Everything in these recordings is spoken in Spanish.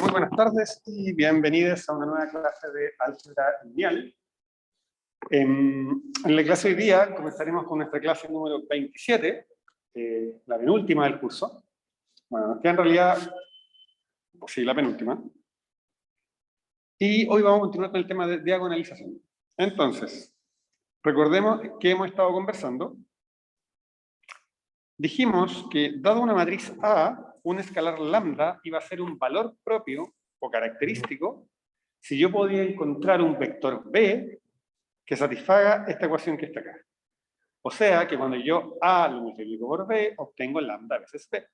Muy buenas tardes y bienvenidos a una nueva clase de álgebra lineal. En la clase de hoy día comenzaremos con nuestra clase número 27, la penúltima del curso. Bueno, nos queda en realidad, pues sí, la penúltima. Y hoy vamos a continuar con el tema de diagonalización. Entonces, recordemos que hemos estado conversando. Dijimos que, dado una matriz A, un escalar lambda iba a ser un valor propio o característico si yo podía encontrar un vector B que satisfaga esta ecuación que está acá. O sea, que cuando yo A lo multiplico por B, obtengo lambda veces B.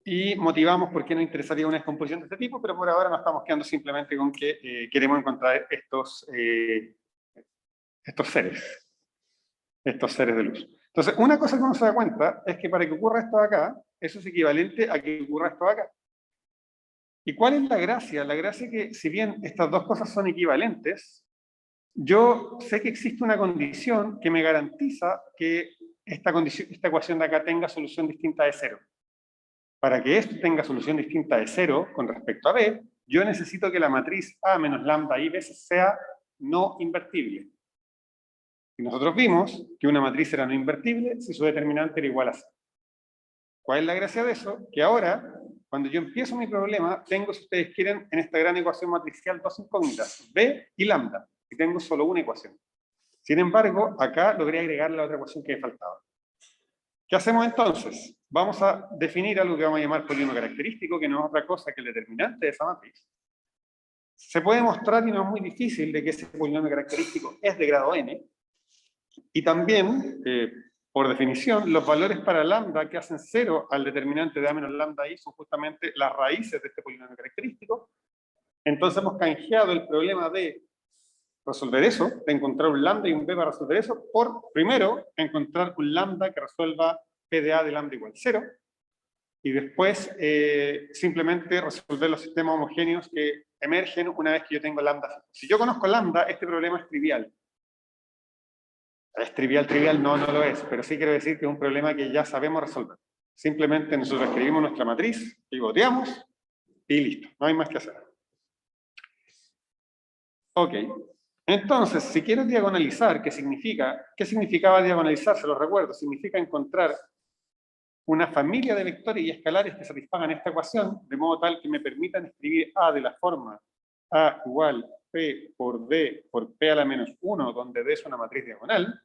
Y motivamos por qué nos interesaría una descomposición de este tipo, pero por ahora nos estamos quedando simplemente con que queremos encontrar estos seres de luz. Entonces, una cosa que uno se da cuenta es que para que ocurra esto acá, eso es equivalente a que ocurra esto acá. ¿Y cuál es la gracia? La gracia es que, si bien estas dos cosas son equivalentes, yo sé que existe una condición que me garantiza que esta ecuación de acá tenga solución distinta de cero. Para que esto tenga solución distinta de cero con respecto a B, yo necesito que la matriz A menos lambda I veces sea no invertible. Y nosotros vimos que una matriz era no invertible si su determinante era igual a cero. ¿Cuál es la gracia de eso? Que ahora, cuando yo empiezo mi problema, tengo, si ustedes quieren, en esta gran ecuación matricial dos incógnitas, B y lambda, y tengo solo una ecuación. Sin embargo, acá logré agregar la otra ecuación que me faltaba. ¿Qué hacemos entonces? Vamos a definir algo que vamos a llamar polinomio característico, que no es otra cosa que el determinante de esa matriz. Se puede mostrar, y no es muy difícil, de que ese polinomio característico es de grado n, y también, por definición, los valores para lambda que hacen cero al determinante de A menos lambda I son justamente las raíces de este polinomio característico. Entonces hemos canjeado el problema de resolver eso, de encontrar un lambda y un b para resolver eso, por, primero, encontrar un lambda que resuelva PDA de lambda igual 0, y después simplemente resolver los sistemas homogéneos que emergen una vez que yo tengo lambda. Si yo conozco lambda, este problema es trivial. ¿Es trivial? No, no lo es, pero sí quiero decir que es un problema que ya sabemos resolver. Simplemente nosotros escribimos nuestra matriz, pivoteamos y listo, no hay más que hacer. Ok, entonces, si quiero diagonalizar, ¿qué significa? ¿Qué significaba diagonalizar? Se lo recuerdo, significa encontrar una familia de vectores y escalares que satisfagan esta ecuación, de modo tal que me permitan escribir A de la forma A igual P por D por P a la menos 1, donde D es una matriz diagonal,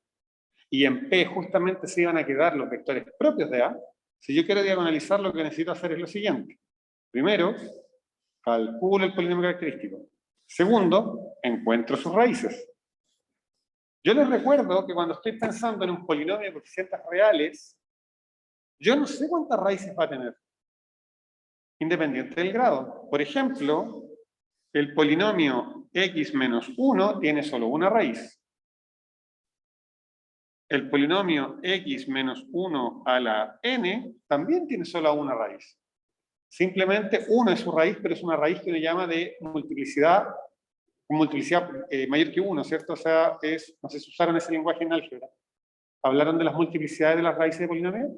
y en P justamente se iban a quedar los vectores propios de A. Si yo quiero diagonalizar, lo que necesito hacer es lo siguiente. Primero, calculo el polinomio característico. Segundo, encuentro sus raíces. Yo les recuerdo que cuando estoy pensando en un polinomio de coeficientes reales, yo no sé cuántas raíces va a tener, independiente del grado. Por ejemplo, el polinomio x menos 1 tiene solo una raíz. El polinomio x menos 1 a la n también tiene solo una raíz. Simplemente 1 es su raíz, pero es una raíz que uno llama de multiplicidad mayor que 1, ¿cierto? O sea, no sé si usaron ese lenguaje en álgebra. ¿Hablaron de las multiplicidades de las raíces de polinomio?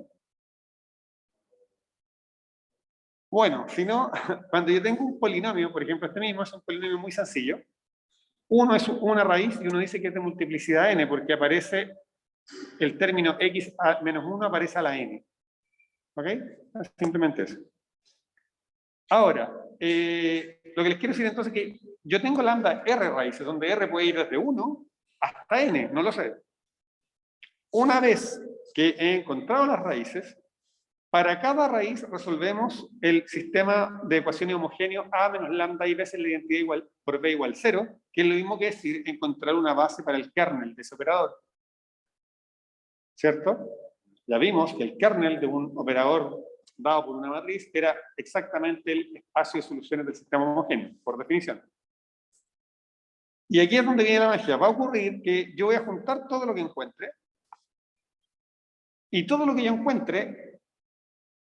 Bueno, si no, cuando yo tengo un polinomio, por ejemplo, este mismo es un polinomio muy sencillo. 1 es una raíz y uno dice que es de multiplicidad n, porque aparece el término x menos 1 aparece a la n. ¿Ok? Simplemente eso. Ahora, lo que les quiero decir entonces es que yo tengo lambda r raíces, donde r puede ir desde 1 hasta n, no lo sé. Una vez que he encontrado las raíces, para cada raíz resolvemos el sistema de ecuaciones homogéneo A menos lambda I veces la identidad igual por B igual 0, que es lo mismo que decir encontrar una base para el kernel de ese operador. ¿Cierto? Ya vimos que el kernel de un operador dado por una matriz era exactamente el espacio de soluciones del sistema homogéneo, por definición. Y aquí es donde viene la magia. Va a ocurrir que yo voy a juntar todo lo que encuentre, y todo lo que yo encuentre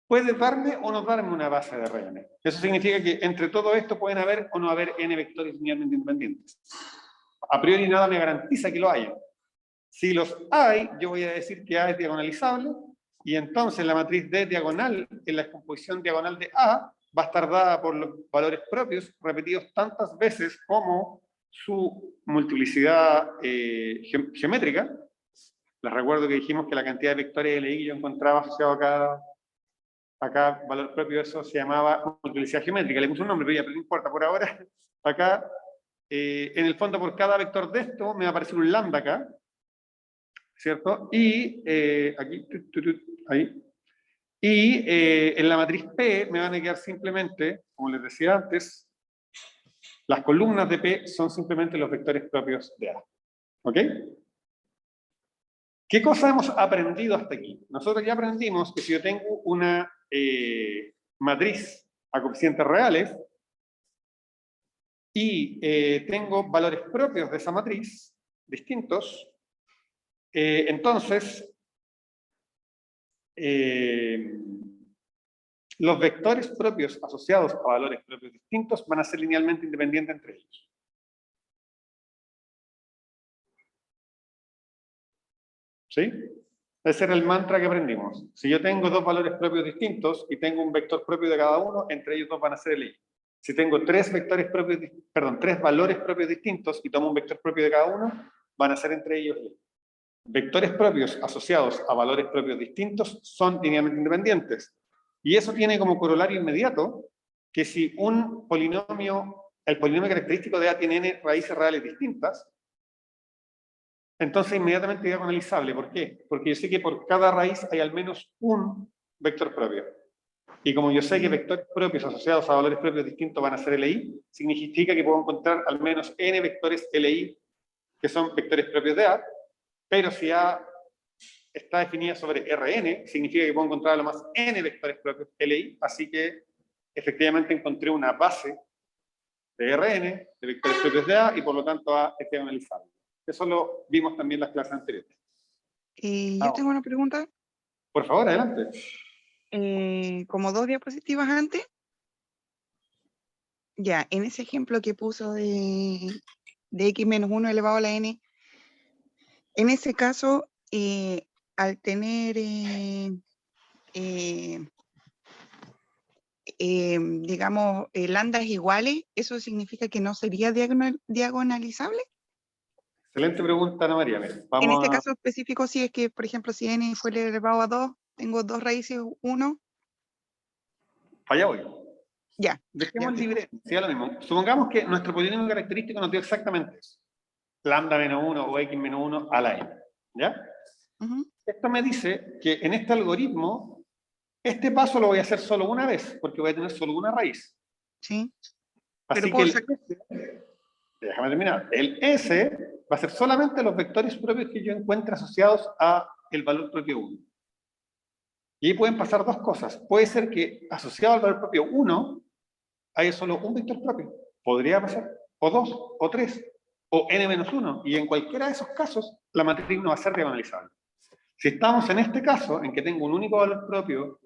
puede darme o no darme una base de Rn. Eso significa que entre todo esto pueden haber o no haber n vectores linealmente independientes. A priori nada me garantiza que lo haya. Si los hay, yo voy a decir que A es diagonalizable, y entonces la matriz D diagonal en la descomposición diagonal de A va a estar dada por los valores propios repetidos tantas veces como su multiplicidad geométrica. Les recuerdo que dijimos que la cantidad de vectores LI que yo encontraba asociado a cada valor propio, eso se llamaba multiplicidad geométrica. Le puse un nombre, pero no importa, por ahora, acá, en el fondo, por cada vector de esto, me va a aparecer un lambda acá, ¿cierto? Y aquí, ahí. Y en la matriz P me van a quedar simplemente, como les decía antes, las columnas de P son simplemente los vectores propios de A. ¿Ok? ¿Qué cosa hemos aprendido hasta aquí? Nosotros ya aprendimos que si yo tengo una matriz a coeficientes reales y tengo valores propios de esa matriz, distintos, entonces los vectores propios asociados a valores propios distintos van a ser linealmente independientes entre ellos. ¿Sí? Ese era el mantra que aprendimos. Si yo tengo dos valores propios distintos y tengo un vector propio de cada uno, entre ellos dos van a ser LI. Si tengo tres valores propios distintos y tomo un vector propio de cada uno, van a ser entre ellos LI. Vectores propios asociados a valores propios distintos son linealmente independientes. Y eso tiene como corolario inmediato que si un polinomio, el polinomio característico de A tiene n raíces reales distintas, entonces inmediatamente diagonalizable. ¿Por qué? Porque yo sé que por cada raíz hay al menos un vector propio. Y como yo sé que vectores propios asociados a valores propios distintos van a ser LI, significa que puedo encontrar al menos n vectores LI que son vectores propios de A, pero si A está definida sobre Rn, significa que puedo encontrar a lo más n vectores propios LI, así que efectivamente encontré una base de Rn, de vectores propios de A, y por lo tanto A es diagonalizable. Eso lo vimos también en las clases anteriores. Yo tengo una pregunta. Por favor, adelante. Como 2 diapositivas antes, ya, en ese ejemplo que puso de x menos 1 elevado a la n, en ese caso, al tener, digamos, lambdas iguales, ¿eso significa que no sería diagonalizable? Excelente pregunta, Ana María. Mira, En vamos este a... caso específico, si es que, por ejemplo, si n fue elevado a 2, tengo 2 raíces 1, Allá voy. ya. Dejemos libre, sea lo mismo. Supongamos que nuestro polinomio característico nos dio exactamente eso. Lambda menos 1 o x menos 1 a la n. ¿Ya? Esto me dice que en este algoritmo, este paso lo voy a hacer solo una vez, porque voy a tener solo una raíz. Sí. Así que déjame terminar. El S va a ser solamente los vectores propios que yo encuentre asociados a el valor propio 1. Y ahí pueden pasar dos cosas. Puede ser que asociado al valor propio 1 haya solo un vector propio. Podría pasar. O 2, o 3, o n-1. Y en cualquiera de esos casos, la matriz no va a ser diagonalizable. Si estamos en este caso, en que tengo un único valor propio,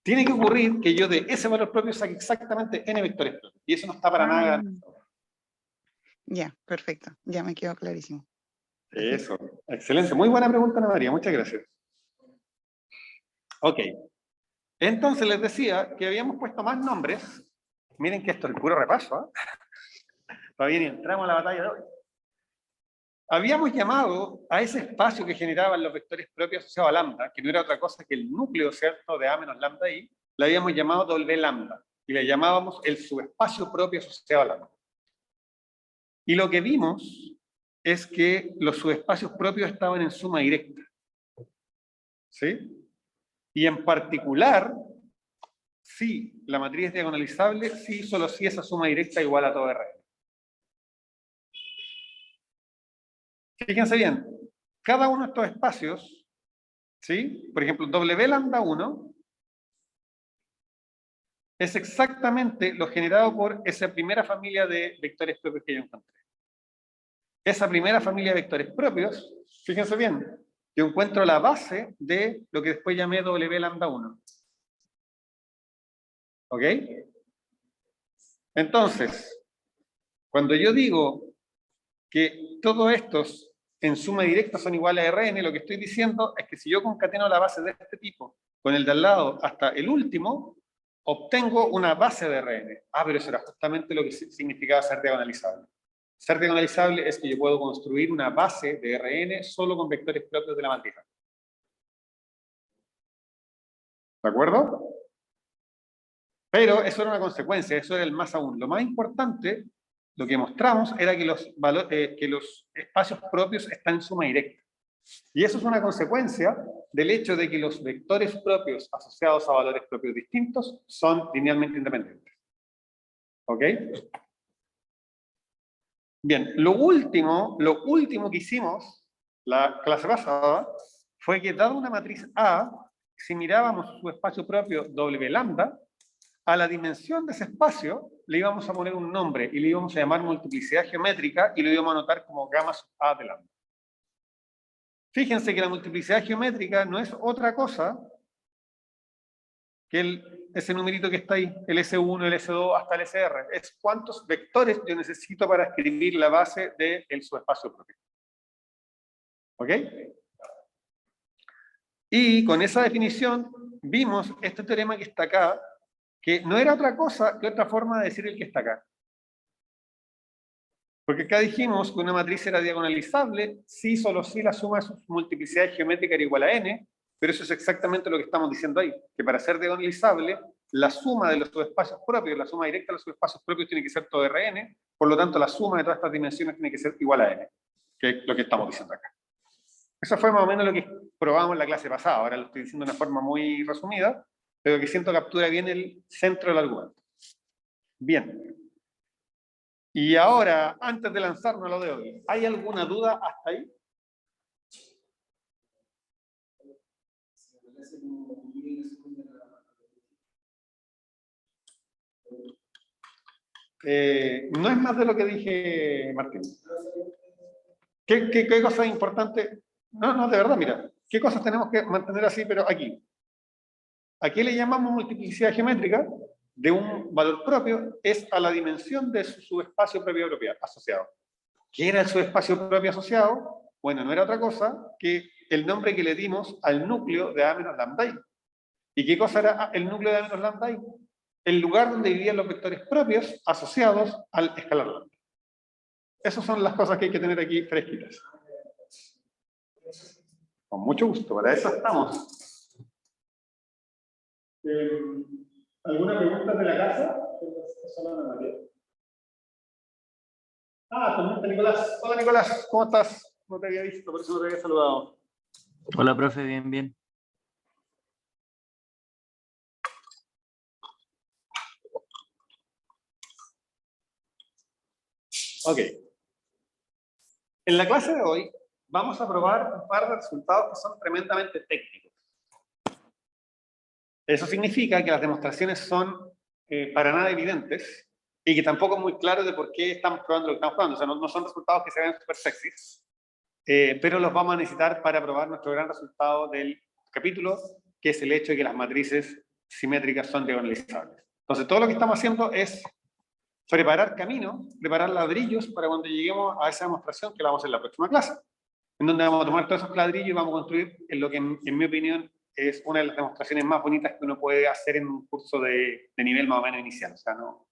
tiene que ocurrir que yo de ese valor propio saque exactamente n vectores propios. Y eso no está para nada. Ya, perfecto. Ya me quedó clarísimo. Eso, excelente. Muy buena pregunta, Ana María. Muchas gracias. Ok. Entonces les decía que habíamos puesto más nombres. Miren que esto es el puro repaso. Todavía ni entramos a la batalla de hoy. Habíamos llamado a ese espacio que generaban los vectores propios asociados a lambda, que no era otra cosa que el núcleo, ¿cierto?, de A menos lambda I, le habíamos llamado W lambda, y le llamábamos el subespacio propio asociado a lambda. Y lo que vimos es que los subespacios propios estaban en suma directa. ¿Sí? Y en particular, si la matriz es diagonalizable, sí, solo si esa suma directa igual a todo R. Fíjense bien, cada uno de estos espacios, ¿sí? Por ejemplo, W lambda 1 es exactamente lo generado por esa primera familia de vectores propios que yo encontré. Esa primera familia de vectores propios, fíjense bien, yo encuentro la base de lo que después llamé W lambda 1. ¿Ok? Entonces, cuando yo digo que todos estos en suma directa son iguales a Rn, lo que estoy diciendo es que si yo concateno la base de este tipo con el de al lado hasta el último, obtengo una base de Rn. Ah, pero eso era justamente lo que significaba ser diagonalizable. Ser diagonalizable es que yo puedo construir una base de Rn solo con vectores propios de la matriz. ¿De acuerdo? Pero eso era una consecuencia, eso era el más aún. Lo más importante, lo que mostramos, era que los espacios propios están en suma directa. Y eso es una consecuencia del hecho de que los vectores propios asociados a valores propios distintos son linealmente independientes. ¿Ok? Bien, lo último que hicimos la clase pasada fue que dada una matriz A, si mirábamos su espacio propio W lambda, a la dimensión de ese espacio le íbamos a poner un nombre y le íbamos a llamar multiplicidad geométrica y lo íbamos a anotar como gamma sub A de lambda. Fíjense que la multiplicidad geométrica no es otra cosa que ese numerito que está ahí, el S1, el S2 hasta el SR. Es cuántos vectores yo necesito para escribir la base del subespacio propio. ¿Ok? Y con esa definición vimos este teorema que está acá, que no era otra cosa que otra forma de decir el que está acá. Porque acá dijimos que una matriz era diagonalizable si solo si la suma de sus multiplicidades geométricas era igual a n, pero eso es exactamente lo que estamos diciendo ahí, que para ser diagonalizable, la suma de los subespacios propios, la suma directa de los subespacios propios tiene que ser todo Rn, por lo tanto la suma de todas estas dimensiones tiene que ser igual a n, que es lo que estamos diciendo acá. Eso fue más o menos lo que probamos en la clase pasada, ahora lo estoy diciendo de una forma muy resumida, pero que siento captura bien el centro del argumento. Bien. Y ahora, antes de lanzarnos a lo de hoy, ¿hay alguna duda hasta ahí? No es más de lo que dije, Martín. ¿Qué cosa es importante? No, de verdad, mira. ¿Qué cosas tenemos que mantener así, pero aquí? Aquí le llamamos multiplicidad geométrica de un valor propio, es a la dimensión de su subespacio propio asociado. ¿Qué era el subespacio propio asociado? Bueno, no era otra cosa que el nombre que le dimos al núcleo de A menos lambda I. ¿Y qué cosa era el núcleo de A menos lambda I? El lugar donde vivían los vectores propios asociados al escalar lambda. Esas son las cosas que hay que tener aquí fresquitas. Con mucho gusto, para eso estamos. ¿Alguna pregunta de la casa? Ah, también está Nicolás. Hola Nicolás, ¿cómo estás? No te había visto, por eso no te había saludado. Hola, profe, bien. Ok. En la clase de hoy vamos a probar un par de resultados que son tremendamente técnicos. Eso significa que las demostraciones son para nada evidentes y que tampoco es muy claro de por qué estamos probando lo que estamos probando. O sea, no son resultados que se ven súper sexys, pero los vamos a necesitar para probar nuestro gran resultado del capítulo, que es el hecho de que las matrices simétricas son diagonalizables. Entonces, todo lo que estamos haciendo es preparar camino, preparar ladrillos para cuando lleguemos a esa demostración que la vamos a hacer en la próxima clase, en donde vamos a tomar todos esos ladrillos y vamos a construir en lo que, en mi opinión, es una de las demostraciones más bonitas que uno puede hacer en un curso de nivel más o menos inicial. O sea, no,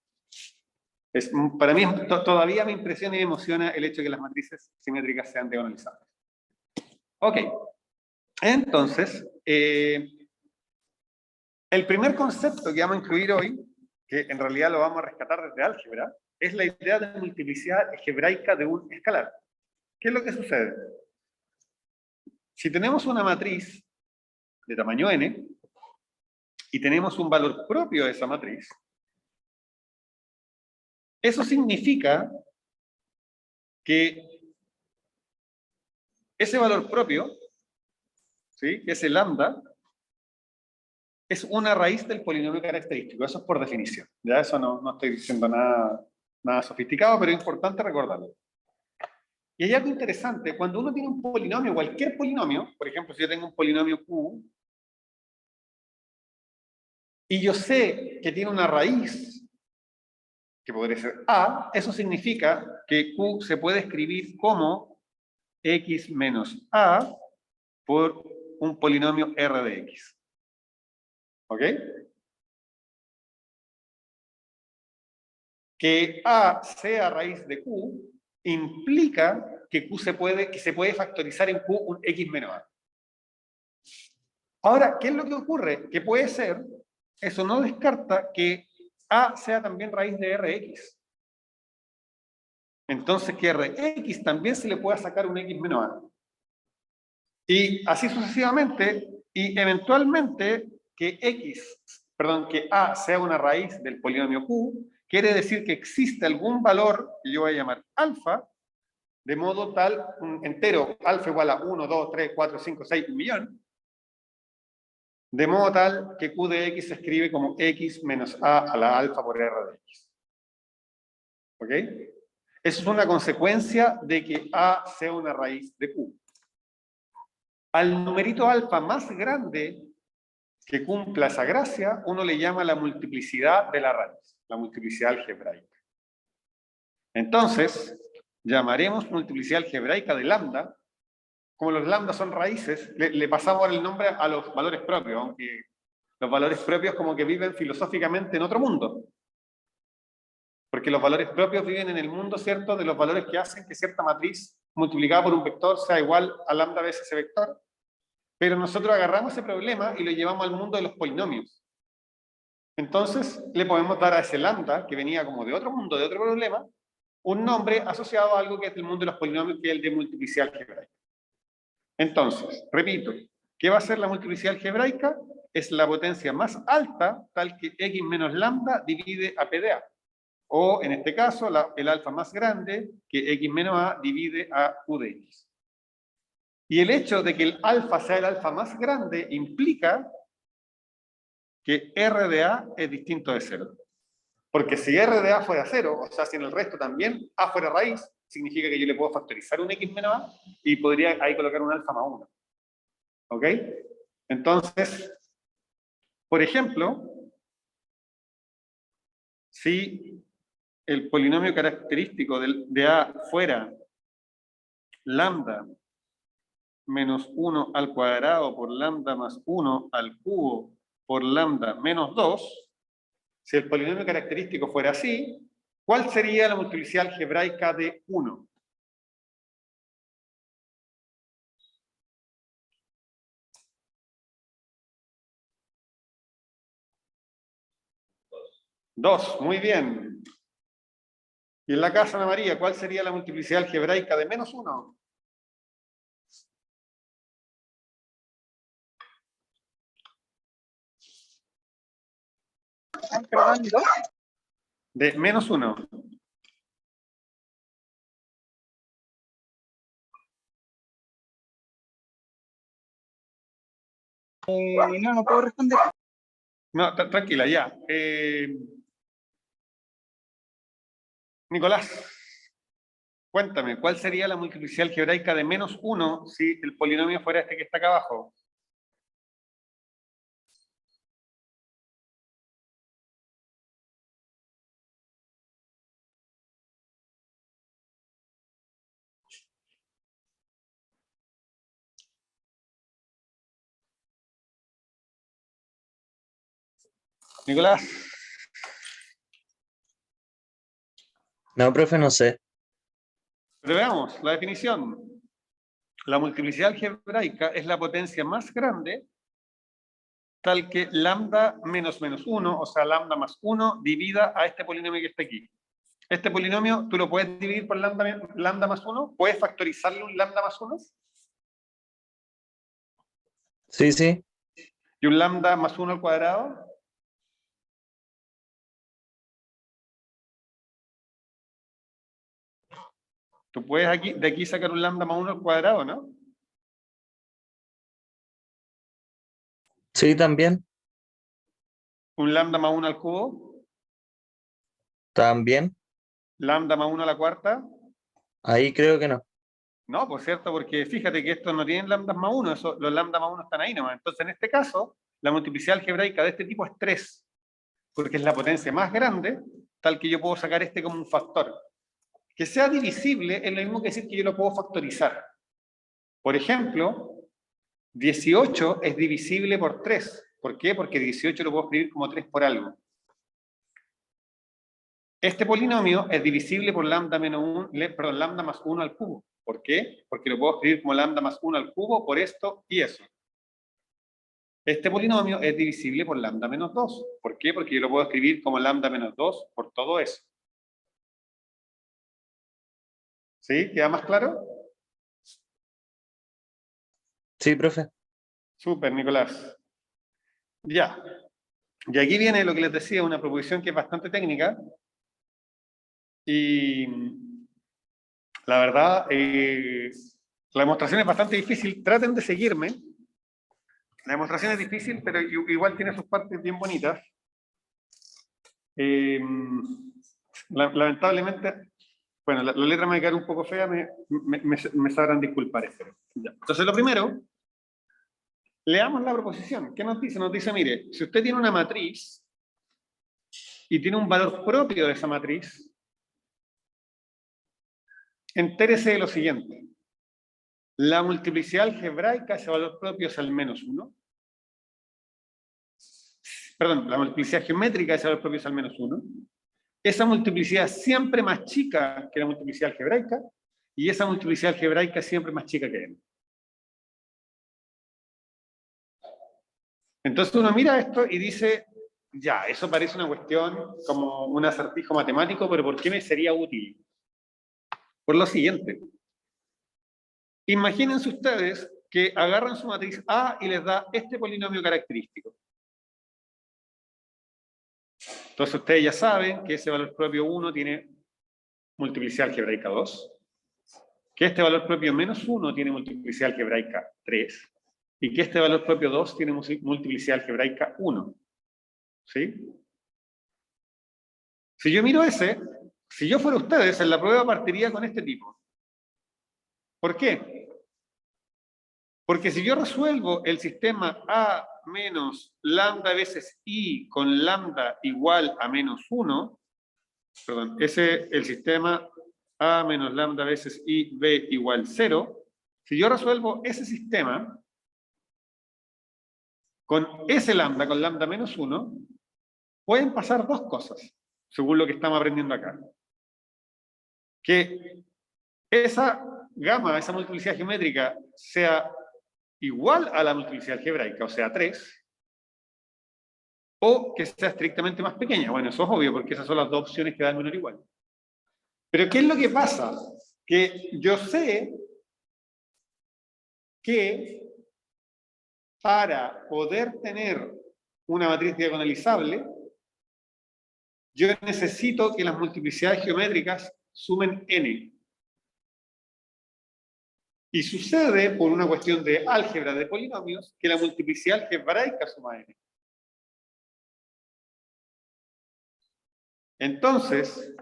para mí todavía me impresiona y me emociona el hecho de que las matrices simétricas sean diagonalizables. Ok, entonces, el primer concepto que vamos a incluir hoy, que en realidad lo vamos a rescatar desde álgebra, es la idea de multiplicidad algebraica de un escalar. ¿Qué es lo que sucede? Si tenemos una matriz de tamaño n y tenemos un valor propio de esa matriz, eso significa que ese valor propio, ¿sí?, que ese lambda, es una raíz del polinomio característico. Eso es por definición. Ya eso no estoy diciendo nada sofisticado, pero es importante recordarlo. Y hay algo interesante. Cuando uno tiene un polinomio, cualquier polinomio, por ejemplo, si yo tengo un polinomio Q, y yo sé que tiene una raíz, que podría ser A, eso significa que Q se puede escribir como x menos a por un polinomio r de x. ¿Ok? Que a sea raíz de q implica que se puede factorizar en q un x menos a. Ahora, ¿qué es lo que ocurre? Que puede ser, eso no descarta que a sea también raíz de rx. Entonces que rx también se le pueda sacar un x menos a. Y así sucesivamente, y eventualmente que a sea una raíz del polinomio q, quiere decir que existe algún valor que yo voy a llamar alfa, de modo tal, un entero, alfa igual a 1, 2, 3, 4, 5, 6, 1.000.000, de modo tal que q de x se escribe como x menos a la alfa por r de x. ¿Ok? Eso es una consecuencia de que a sea una raíz de q. Al numerito alfa más grande que cumpla esa gracia, uno le llama la multiplicidad de la raíz, la multiplicidad algebraica. Entonces, llamaremos multiplicidad algebraica de lambda. Como los lambda son raíces, le pasamos el nombre a los valores propios, aunque los valores propios como que viven filosóficamente en otro mundo. Porque los valores propios viven en el mundo, ¿cierto?, de los valores que hacen que cierta matriz multiplicada por un vector sea igual a lambda veces ese vector. Pero nosotros agarramos ese problema y lo llevamos al mundo de los polinomios. Entonces, le podemos dar a ese lambda, que venía como de otro mundo, de otro problema, un nombre asociado a algo que es del mundo de los polinomios, que es el de multiplicidad algebraica. Entonces, repito, ¿qué va a ser la multiplicidad algebraica? Es la potencia más alta, tal que x menos lambda divide a p de a. O, en este caso, el alfa más grande, que x menos a divide a q de x. Y el hecho de que el alfa sea el alfa más grande implica que r de a es distinto de 0. Porque si r de a fuera 0, o sea, si en el resto también a fuera raíz, significa que yo le puedo factorizar un x menos a y podría ahí colocar un alfa más 1. ¿Ok? Entonces, por ejemplo, si el polinomio característico de a fuera lambda menos 1 al cuadrado por lambda más 1 al cubo por lambda menos 2, si el polinomio característico fuera así, ¿cuál sería la multiplicidad algebraica de 1? Dos, muy bien. Y en la casa, Ana María, ¿cuál sería la multiplicidad algebraica de menos 1? Perdón, ¿2? De menos 1. No puedo responder. No, tranquila, ya. Nicolás, cuéntame, ¿cuál sería la multiplicidad algebraica de menos 1 si el polinomio fuera este que está acá abajo? Nicolás, No, profe, no sé. pero veamos la definición. La multiplicidad algebraica es la potencia más grande tal que lambda menos 1, o sea, lambda más 1, divida a este polinomio que está aquí. Este polinomio, ¿tú lo puedes dividir por lambda más 1? ¿Puedes factorizarle un lambda más 1? Sí, sí. ¿Y un lambda más 1 al cuadrado? Tú puedes de aquí sacar un lambda más 1 al cuadrado, ¿no? Sí, también. Un lambda más 1 al cubo, También. lambda más 1 a la cuarta. Ahí creo que no. No, por cierto, porque fíjate que estos no tienen lambdas más 1, los lambda más 1 están ahí nomás. Entonces, en este caso, la multiplicidad algebraica de este tipo es 3, porque es la potencia más grande, tal que yo puedo sacar este como un factor. Que sea divisible es lo mismo que decir que yo lo puedo factorizar. Por ejemplo, 18 es divisible por 3. ¿Por qué? Porque 18 lo puedo escribir como 3 por algo. Este polinomio es divisible por lambda más 1 al cubo. ¿Por qué? Porque lo puedo escribir como lambda más 1 al cubo por esto y eso. Este polinomio es divisible por lambda menos 2. ¿Por qué? Porque yo lo puedo escribir como lambda menos 2 por todo eso. ¿Sí? ¿Queda más claro? Sí, profe. Súper, Nicolás. Ya. Y aquí viene lo que les decía, una proposición que es bastante técnica. Y la verdad, la demostración es bastante difícil. Traten de seguirme. La demostración es difícil, pero igual tiene sus partes bien bonitas. Lamentablemente, bueno, la letra me va a quedar un poco fea, me sabrán disculpar esto. Ya. Entonces, lo primero, leamos la proposición. ¿Qué nos dice? Nos dice, mire, si usted tiene una matriz y tiene un valor propio de esa matriz, entérese de lo siguiente. La multiplicidad algebraica, ese valor propio es al menos 1. Perdón, la multiplicidad geométrica, ese valor propio es al menos 1. Esa multiplicidad es siempre más chica que la multiplicidad algebraica, y esa multiplicidad algebraica es siempre más chica que n. Entonces uno mira esto y dice, ya, eso parece una cuestión como un acertijo matemático, pero ¿por qué me sería útil? Por lo siguiente. Imagínense ustedes que agarran su matriz A y les da este polinomio característico. Entonces ustedes ya saben que ese valor propio 1 tiene multiplicidad algebraica 2, que este valor propio menos 1 tiene multiplicidad algebraica 3, y que este valor propio 2 tiene multiplicidad algebraica 1. ¿Sí? Si yo miro ese, si yo fuera ustedes, en la prueba partiría con este tipo. ¿Por qué? Porque si yo resuelvo el sistema A menos lambda veces I con lambda igual a menos 1, perdón, el sistema A menos lambda veces I B igual 0, si yo resuelvo ese sistema con ese lambda, con lambda menos 1, pueden pasar dos cosas, según lo que estamos aprendiendo acá. Que esa gama, esa multiplicidad geométrica, sea igual a la multiplicidad algebraica, o sea 3, o que sea estrictamente más pequeña. Bueno, eso es obvio, porque esas son las dos opciones que dan menor igual. Pero ¿qué es lo que pasa? Que yo sé que para poder tener una matriz diagonalizable, yo necesito que las multiplicidades geométricas sumen n. Y sucede, por una cuestión de álgebra de polinomios, que la multiplicidad algebraica suma n. Entonces,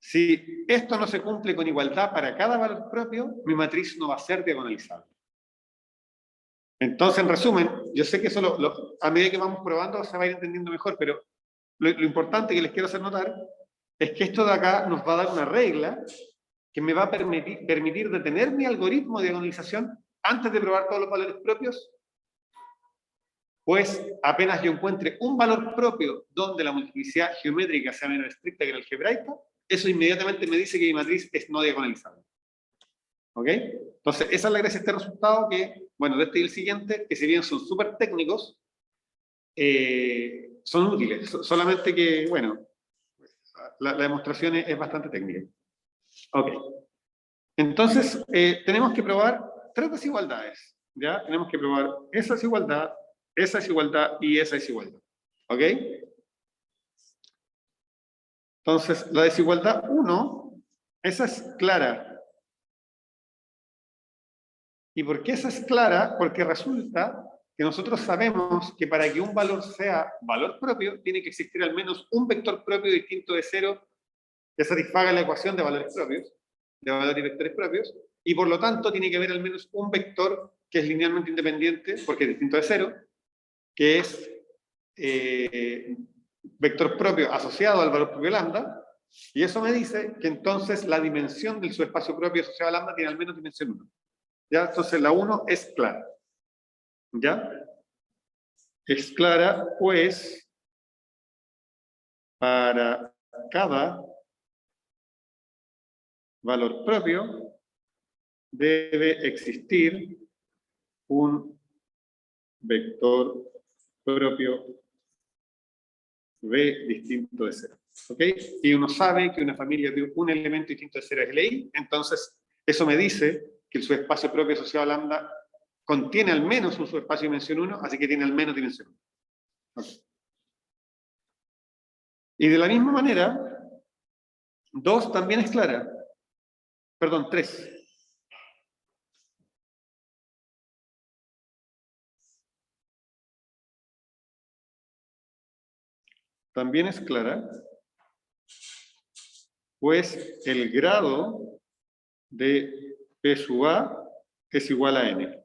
si esto no se cumple con igualdad para cada valor propio, mi matriz no va a ser diagonalizable. Entonces, en resumen, yo sé que eso a medida que vamos probando se va a ir entendiendo mejor, pero lo importante que les quiero hacer notar es que esto de acá nos va a dar una regla que me va a permitir detener mi algoritmo de diagonalización antes de probar todos los valores propios, pues apenas yo encuentre un valor propio donde la multiplicidad geométrica sea menos estricta que la algebraica, eso inmediatamente me dice que mi matriz es no diagonalizable. ¿Ok? Entonces, esa es la gracia de este resultado que, bueno, de este y el siguiente, que si bien son súper técnicos, son útiles. Solamente que, bueno, la demostración es bastante técnica. Ok. Entonces, tenemos que probar tres desigualdades. ¿Ya? Tenemos que probar esa desigualdad y esa desigualdad. ¿Ok? Entonces, la desigualdad 1, esa es clara. ¿Y por qué esa es clara? Porque resulta que nosotros sabemos que para que un valor sea valor propio, tiene que existir al menos un vector propio distinto de 0 que satisfaga la ecuación de valores propios, de valores y vectores propios, y por lo tanto tiene que haber al menos un vector que es linealmente independiente, porque es distinto de 0, que es vector propio asociado al valor propio lambda, y eso me dice que entonces la dimensión del subespacio propio asociado a lambda tiene al menos dimensión 1. ¿Ya? Entonces la 1 es clara. ¿Ya? Es clara, pues, para cada valor propio debe existir un vector propio B distinto de 0. ¿Ok? Y uno sabe que una familia de un elemento distinto de 0 es LI, entonces eso me dice que el subespacio propio asociado a lambda contiene al menos un subespacio de dimensión 1, así que tiene al menos dimensión 1. Okay. Y de la misma manera, 2 también es clara. Perdón, 3. También es clara, pues el grado de P sub A es igual a n.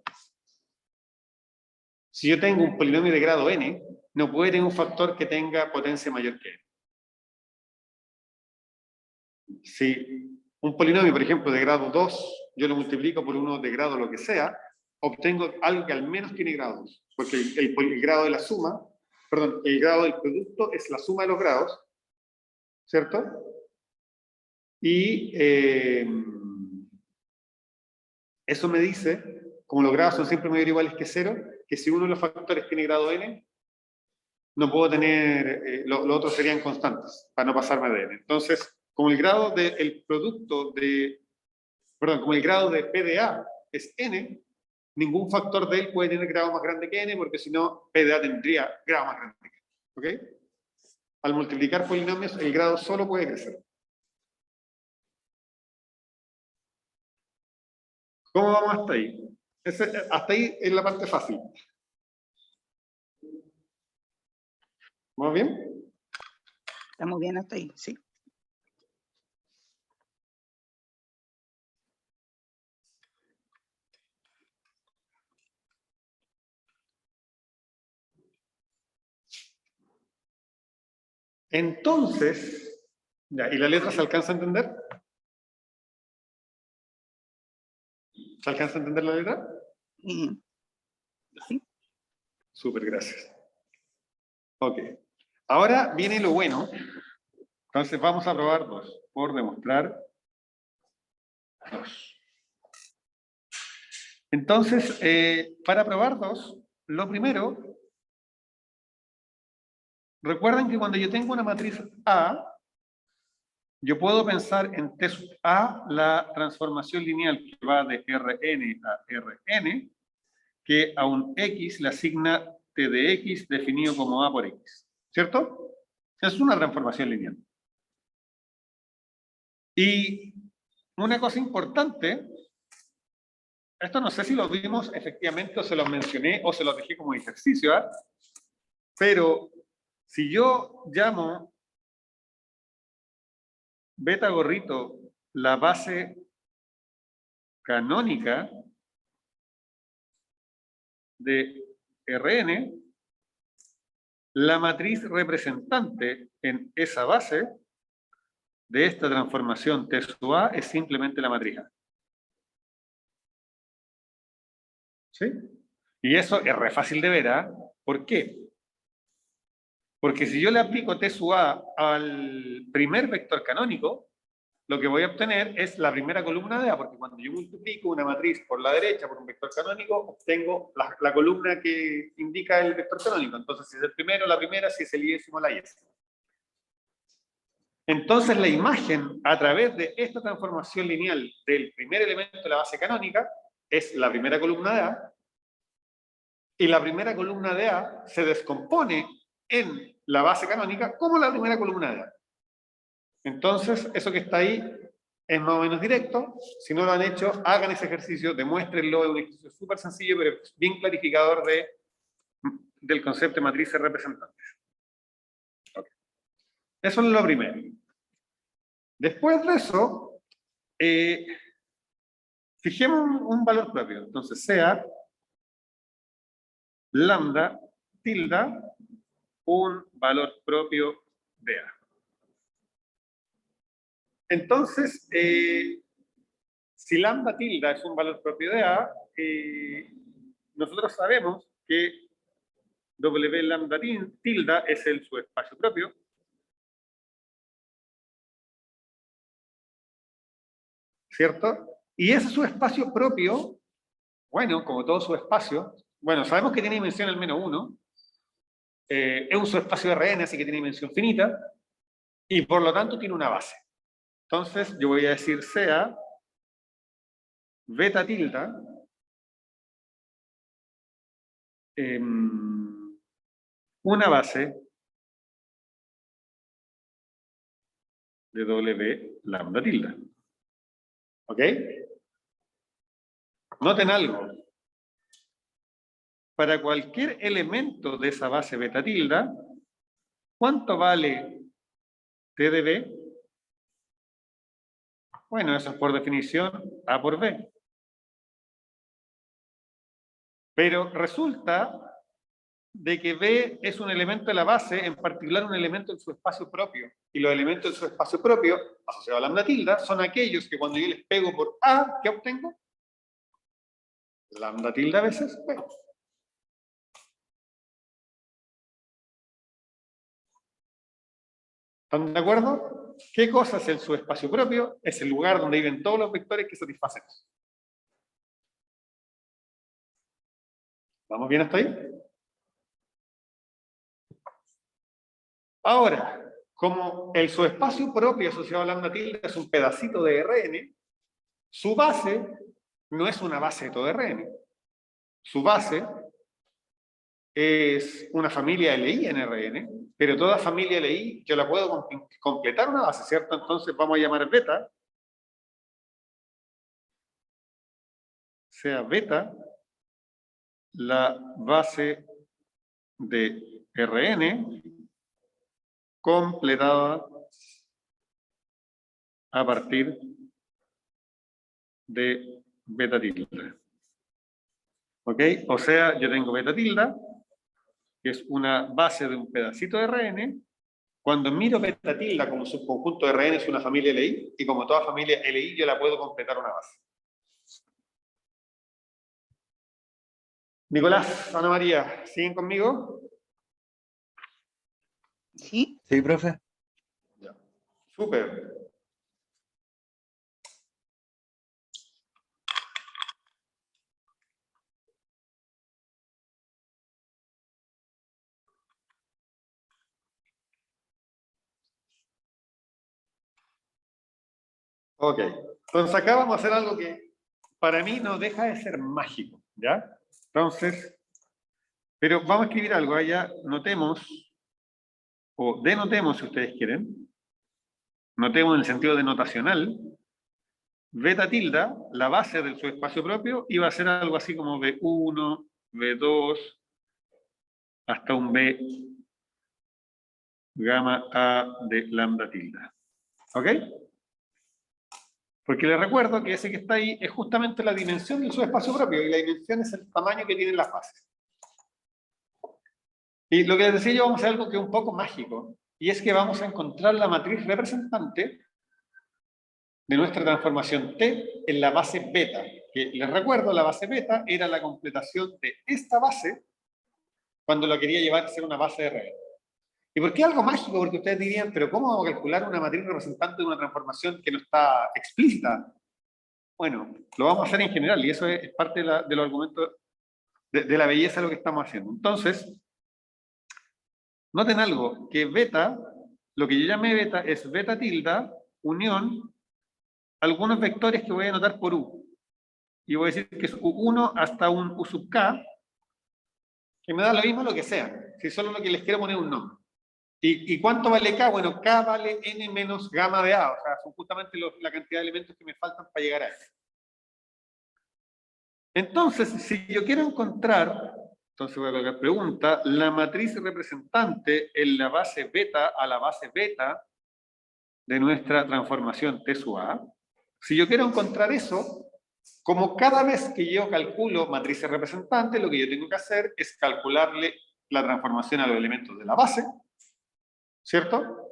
Si yo tengo un polinomio de grado n, no puede tener un factor que tenga potencia mayor que n. Si un polinomio, por ejemplo, de grado 2, yo lo multiplico por uno de grado lo que sea, obtengo algo que al menos tiene grados, porque el grado de la suma, perdón, el grado del producto es la suma de los grados, ¿cierto? Y eso me dice, como los grados son siempre mayor o iguales que 0, que si uno de los factores tiene grado n, no puedo tener, los otros serían constantes, para no pasarme de n. Entonces, como el grado del producto de, perdón, como el grado de P de A es n, ningún factor de él puede tener grado más grande que n, porque si no, P de A tendría grado más grande que n. ¿Ok? Al multiplicar polinomios, el grado solo puede crecer. ¿Cómo vamos hasta ahí? Hasta ahí es la parte fácil. ¿Vamos bien? Estamos bien hasta ahí, sí. Entonces, ya, ¿y la letra se alcanza a entender? ¿Se alcanza a entender la letra? Sí. Súper, gracias. Ok. Ahora viene lo bueno. Entonces vamos a probar 2 por demostrar 2. Entonces, para probar 2, lo primero, recuerden que cuando yo tengo una matriz A, yo puedo pensar en T sub A la transformación lineal que va de Rn a Rn, que a un X le asigna T de X definido como A por X. ¿Cierto? Es una transformación lineal. Y una cosa importante, esto no sé si lo vimos efectivamente o se los mencioné o se los dejé como ejercicio, ¿eh? Pero si yo llamo beta gorrito la base canónica de Rn, la matriz representante en esa base de esta transformación T sub A es simplemente la matriz A. ¿Sí? Y eso es re fácil de ver, ¿eh? ¿Por qué? Porque si yo le aplico T sub A al primer vector canónico, lo que voy a obtener es la primera columna de A, porque cuando yo multiplico una matriz por la derecha por un vector canónico, obtengo la columna que indica el vector canónico. Entonces, si es el primero, la primera, si es el iésimo, la iésima. Entonces, la imagen a través de esta transformación lineal del primer elemento de la base canónica es la primera columna de A, y la primera columna de A se descompone en la base canónica como la primera columna de A. Entonces, eso que está ahí es más o menos directo. Si no lo han hecho, hagan ese ejercicio, demuéstrenlo. Es un ejercicio súper sencillo, pero bien clarificador del concepto de matrices representantes. Okay. Eso es lo primero. Después de eso, fijemos un valor propio. Entonces, sea lambda tilde un valor propio de A. Entonces, si lambda tilde es un valor propio de A, nosotros sabemos que W lambda tilde es el subespacio propio. ¿Cierto? Y ese subespacio propio, bueno, como todo subespacio, bueno, sabemos que tiene dimensión al menos 1, es un subespacio de Rn, así que tiene dimensión finita, y por lo tanto tiene una base. Entonces, yo voy a decir sea beta tilde una base de W lambda tilde. ¿Ok? Noten algo. Para cualquier elemento de esa base beta tilde, ¿cuánto vale T de B? Bueno, eso es por definición A por B. Pero resulta de que B es un elemento de la base, en particular un elemento en su espacio propio. Y los elementos en su espacio propio, asociados a lambda tilde, son aquellos que cuando yo les pego por A, ¿qué obtengo? Lambda tilde veces B. ¿Están de acuerdo? ¿Qué cosa es el subespacio propio? Es el lugar donde viven todos los vectores que satisfacen eso. ¿Vamos bien hasta ahí? Ahora, como el subespacio propio asociado a lambda tilde es un pedacito de Rn, su base no es una base de todo Rn. Su base es una familia LI en Rn, pero toda familia LI yo la puedo completar una base, ¿cierto? Entonces vamos a llamar beta, sea beta la base de Rn completada a partir de beta tilde. ¿Ok? O sea, yo tengo beta tilde, que es una base de un pedacito de Rn. Cuando miro beta tilde como subconjunto de Rn es una familia LI, y como toda familia LI yo la puedo completar una base. Nicolás, Ana María, ¿siguen conmigo? ¿Sí? Sí, profe. Ya. Súper. Ok. Entonces acá vamos a hacer algo que para mí no deja de ser mágico, ¿ya? Entonces, pero vamos a escribir algo allá, notemos, o denotemos si ustedes quieren, notemos en el sentido denotacional, beta tilde, la base del subespacio propio, iba a ser algo así como B1, B2, hasta un B gamma A de lambda tilde. ¿Ok? Porque les recuerdo que ese que está ahí es justamente la dimensión del subespacio propio, y la dimensión es el tamaño que tienen las bases. Y lo que les decía yo, vamos a hacer algo que es un poco mágico, y es que vamos a encontrar la matriz representante de nuestra transformación T en la base beta, que les recuerdo, la base beta era la completación de esta base cuando lo quería llevar a ser una base de Rn. ¿Y por qué algo mágico? Porque ustedes dirían, pero ¿cómo vamos a calcular una matriz representante de una transformación que no está explícita? Bueno, lo vamos a hacer en general, y eso es parte de los argumentos de la belleza de lo que estamos haciendo. Entonces, noten algo, que beta, lo que yo llamé beta, es beta tilde, unión, algunos vectores que voy a anotar por U. Y voy a decir que es U1 hasta un U sub K, que me da lo mismo lo que sea, si solo lo que les quiero poner un nombre. ¿Y cuánto vale K? Bueno, K vale N menos gamma de A, o sea, son justamente la cantidad de elementos que me faltan para llegar a eso. Entonces, si yo quiero encontrar, entonces voy a colocar pregunta, la matriz representante en la base beta a la base beta de nuestra transformación T sub A, si yo quiero encontrar eso, como cada vez que yo calculo matrices representantes, lo que yo tengo que hacer es calcularle la transformación a los elementos de la base, ¿cierto?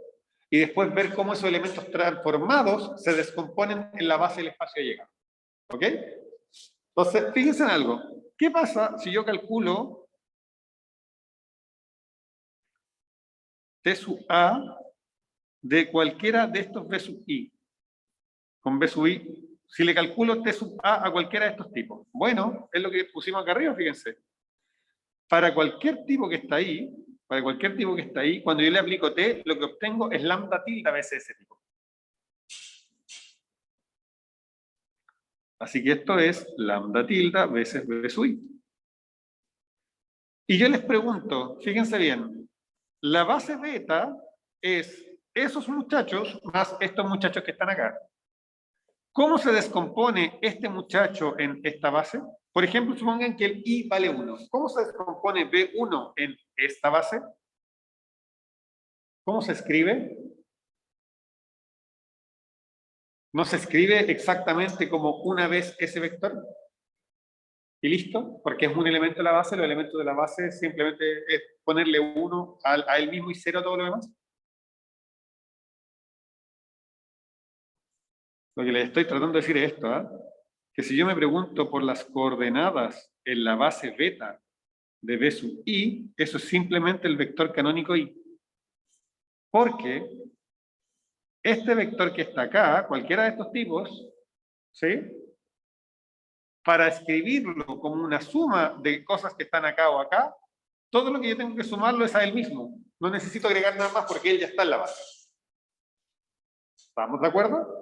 Y después ver cómo esos elementos transformados se descomponen en la base del espacio de llegada. ¿Ok? Entonces, fíjense en algo. ¿Qué pasa si yo calculo T sub A de cualquiera de estos B sub I? Con B sub I, si le calculo T sub A cualquiera de estos tipos. Bueno, es lo que pusimos acá arriba, fíjense. Para cualquier tipo que está ahí, cuando yo le aplico T, lo que obtengo es lambda tilde veces ese tipo. Así que esto es lambda tilde veces B sub I. Y yo les pregunto, fíjense bien, la base beta es esos muchachos más estos muchachos que están acá. ¿Cómo se descompone este muchacho en esta base? Por ejemplo, supongan que el I vale 1. ¿Cómo se descompone B1 en esta base? ¿Cómo se escribe? ¿No se escribe exactamente como una vez ese vector? ¿Y listo? Porque es un elemento de la base, los elementos de la base simplemente es ponerle 1 a él mismo y 0 a todo lo demás. Lo que les estoy tratando de decir es esto, ¿eh? Que si yo me pregunto por las coordenadas en la base beta de B sub I, eso es simplemente el vector canónico I. Porque este vector que está acá, cualquiera de estos tipos, ¿sí? Para escribirlo como una suma de cosas que están acá o acá, todo lo que yo tengo que sumarlo es a él mismo. No necesito agregar nada más porque él ya está en la base. ¿Estamos de acuerdo?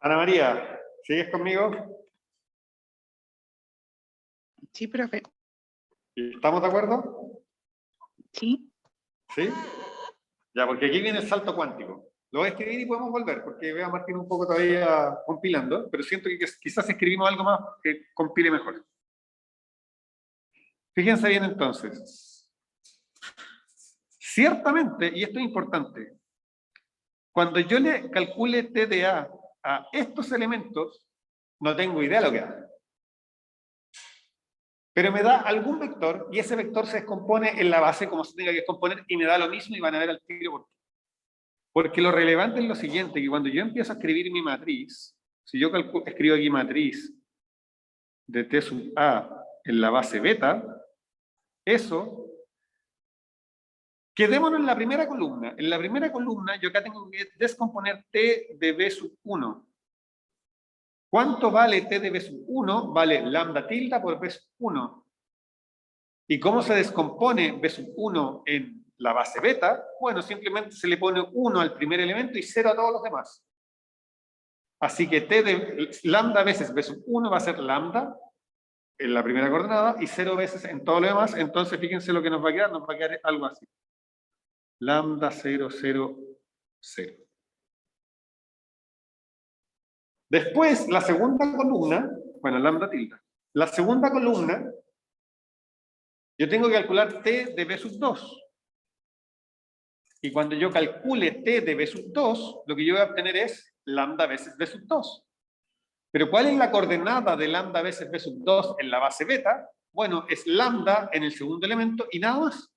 Ana María, ¿sigues conmigo? Sí, profe. ¿Estamos de acuerdo? Sí. ¿Sí? Ya, porque aquí viene el salto cuántico. Lo voy a escribir y podemos volver, porque veo a Martín un poco todavía compilando, pero siento que quizás escribimos algo más que compile mejor. Fíjense bien entonces. Ciertamente, y esto es importante, cuando yo le calcule TDA a estos elementos, no tengo idea de lo que da. Pero me da algún vector y ese vector se descompone en la base como se tenga que descomponer y me da lo mismo y van a ver al tiro por qué. Porque lo relevante es lo siguiente, que cuando yo empiezo a escribir mi matriz, si yo escribo aquí matriz de T sub A en la base beta, eso, quedémonos en la primera columna. En la primera columna yo acá tengo que descomponer T de B sub 1. ¿Cuánto vale T de B sub 1? Vale lambda tilde por B sub 1. ¿Y cómo se descompone B sub 1 en la base beta? Bueno, simplemente se le pone 1 al primer elemento y 0 a todos los demás. Así que T de lambda veces B sub 1 va a ser lambda en la primera coordenada y 0 veces en todo lo demás. Entonces, fíjense lo que nos va a quedar algo así. Lambda 0, 0, 0. Después, la segunda columna, bueno, lambda tilde. La segunda columna, yo tengo que calcular T de B sub 2. Y cuando yo calcule T de B sub 2, lo que yo voy a obtener es lambda veces B sub 2. Pero ¿cuál es la coordenada de lambda veces B sub 2 en la base beta? Bueno, es lambda en el segundo elemento y nada más.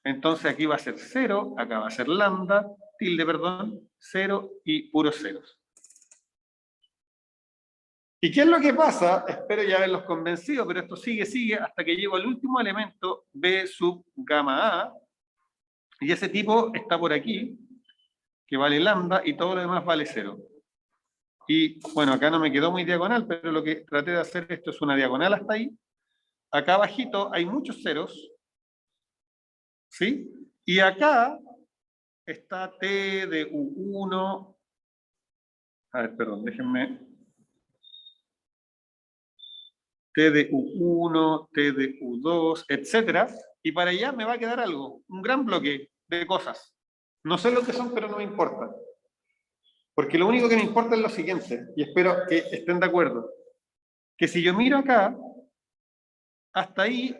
Entonces aquí va a ser 0, acá va a ser lambda, tilde, perdón, 0 y puros ceros. ¿Y qué es lo que pasa? Espero ya haberlos convencido, pero esto sigue hasta que llego al último elemento, B sub gamma A, y ese tipo está por aquí, que vale lambda, y todo lo demás vale 0. Y bueno, acá no me quedó muy diagonal, pero lo que traté de hacer, esto es una diagonal hasta ahí. Acá abajito hay muchos ceros, ¿sí? Y acá está T de U1, a ver, perdón, déjenme. T de U1, T de U2, etcétera. Y para allá me va a quedar algo, un gran bloque de cosas. No sé lo que son, pero no me importa. Porque lo único que me importa es lo siguiente, y espero que estén de acuerdo. Que si yo miro acá, hasta ahí,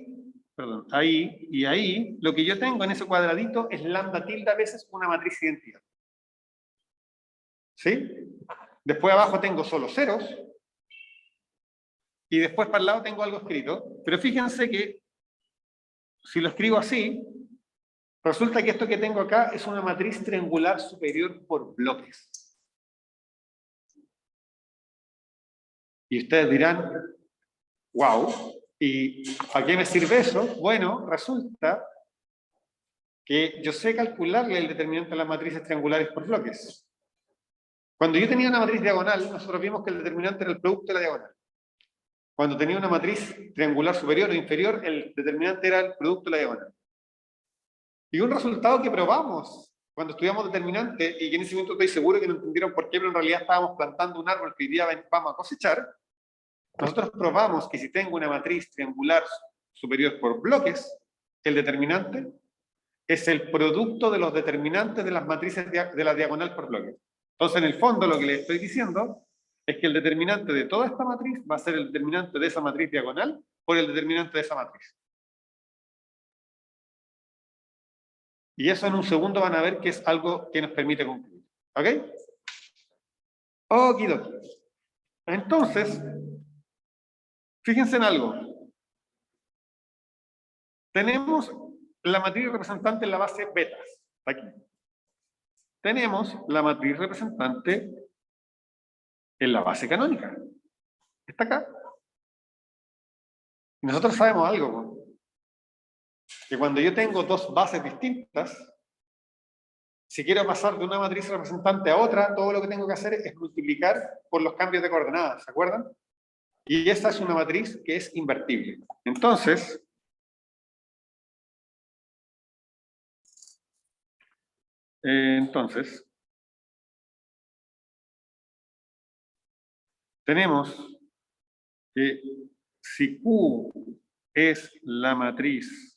perdón, ahí y ahí, lo que yo tengo en ese cuadradito es lambda tilde veces una matriz de identidad. ¿Sí? Después abajo tengo solo ceros. Y después para el lado tengo algo escrito. Pero fíjense que si lo escribo así, resulta que esto que tengo acá es una matriz triangular superior por bloques. Y ustedes dirán, wow, ¿y a qué me sirve eso? Bueno, resulta que yo sé calcularle el determinante de las matrices triangulares por bloques. Cuando yo tenía una matriz diagonal, nosotros vimos que el determinante era el producto de la diagonal. Cuando tenía una matriz triangular superior o inferior, el determinante era el producto de la diagonal. Y un resultado que probamos cuando estudiamos determinante, y que en ese momento estoy seguro que no entendieron por qué, pero en realidad estábamos plantando un árbol que hoy día vamos a cosechar. Nosotros probamos que si tengo una matriz triangular superior por bloques, el determinante es el producto de los determinantes de las matrices de la diagonal por bloques. Entonces, en el fondo, lo que les estoy diciendo es que el determinante de toda esta matriz va a ser el determinante de esa matriz diagonal por el determinante de esa matriz. Y eso en un segundo van a ver que es algo que nos permite concluir. ¿Ok? Okidoki. Entonces, fíjense en algo. Tenemos la matriz representante en la base beta. Aquí. Tenemos la matriz representante en la base canónica. Está acá. Y nosotros sabemos algo, ¿no? Que cuando yo tengo dos bases distintas, si quiero pasar de una matriz representante a otra, todo lo que tengo que hacer es multiplicar por los cambios de coordenadas, ¿se acuerdan? Y esta es una matriz que es invertible. Entonces, tenemos que si Q es la matriz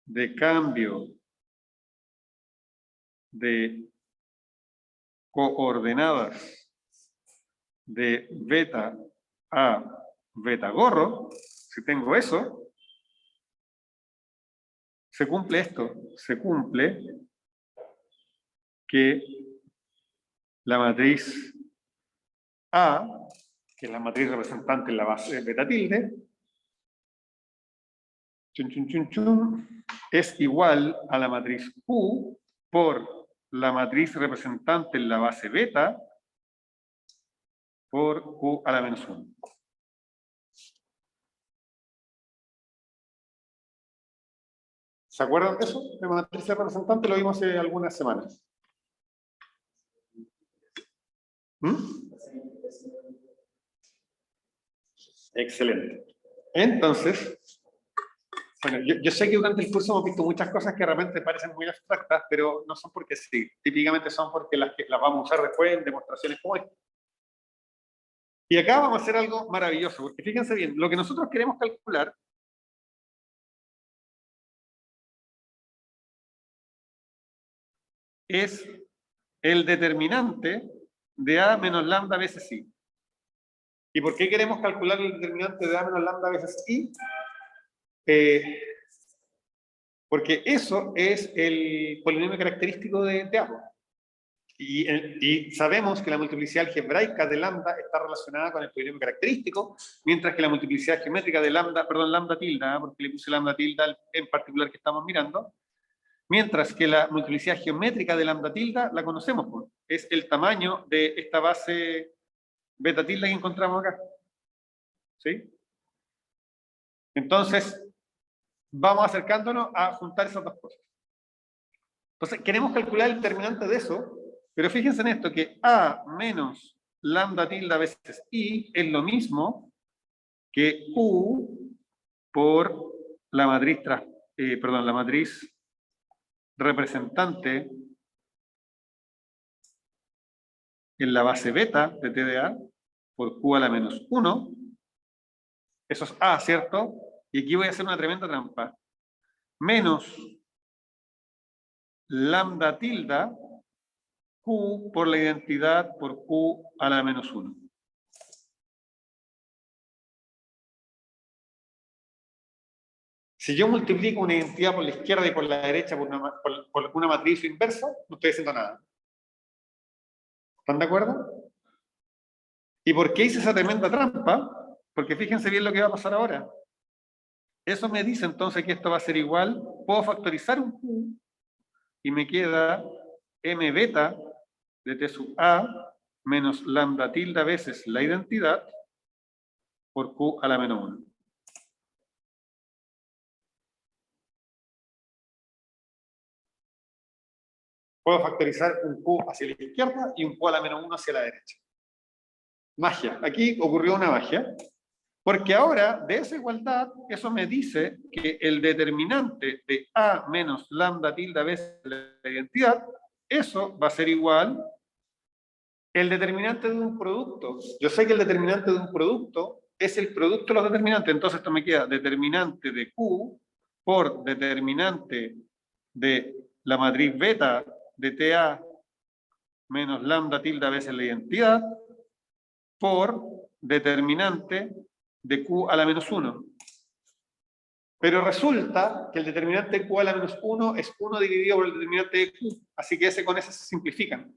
de cambio de coordenadas de beta a beta gorro, si tengo eso, se cumple esto, se cumple que la matriz A, que es la matriz representante en la base beta tilde, es igual a la matriz Q por la matriz representante en la base beta por Q a la menos 1. ¿Se acuerdan de eso? De matriz representante lo vimos hace algunas semanas. Excelente. Entonces, bueno, yo sé que durante el curso hemos visto muchas cosas que realmente parecen muy abstractas, pero no son porque sí. Típicamente son porque las vamos a usar después en demostraciones como esta. Y acá vamos a hacer algo maravilloso, porque fíjense bien, lo que nosotros queremos calcular es el determinante de A menos lambda veces I. ¿Y por qué queremos calcular el determinante de A menos lambda veces I? Porque eso es el polinomio característico de A. Y sabemos que la multiplicidad algebraica de lambda está relacionada con el polinomio característico, mientras que la multiplicidad geométrica de lambda, perdón, lambda tilde, porque le puse lambda tilde en particular que estamos mirando, mientras que la multiplicidad geométrica de lambda tilde la conocemos, es el tamaño de esta base beta tilde que encontramos acá. ¿Sí? Entonces, vamos acercándonos a juntar esas dos cosas. Entonces, queremos calcular el determinante de eso, pero fíjense en esto, que A menos lambda tilde veces I es lo mismo que Q por la matriz, la matriz representante en la base beta de T de A por Q a la menos 1. Eso es A, ¿cierto? Y aquí voy a hacer una tremenda trampa. Menos lambda tilde Q por la identidad por Q a la menos 1. Si yo multiplico una identidad por la izquierda y por la derecha por una matriz inversa, no estoy haciendo nada. ¿Están de acuerdo? ¿Y por qué hice esa tremenda trampa? Porque fíjense bien lo que va a pasar ahora. Eso me dice entonces que esto va a ser igual. Puedo factorizar un Q y me queda m beta de T sub A menos lambda tilde veces la identidad por Q a la menos 1. Puedo factorizar un Q hacia la izquierda y un Q a la menos 1 hacia la derecha. Magia. Aquí ocurrió una magia. Porque ahora, de esa igualdad, eso me dice que el determinante de A menos lambda tilde veces la identidad, eso va a ser igual el determinante de un producto. Yo sé que el determinante de un producto es el producto de los determinantes. Entonces esto me queda determinante de Q por determinante de la matriz beta de TA menos lambda tilde veces la identidad por determinante de Q a la menos 1. Pero resulta que el determinante de Q a la menos 1 es 1 dividido por el determinante de Q. Así que ese con ese se simplifican.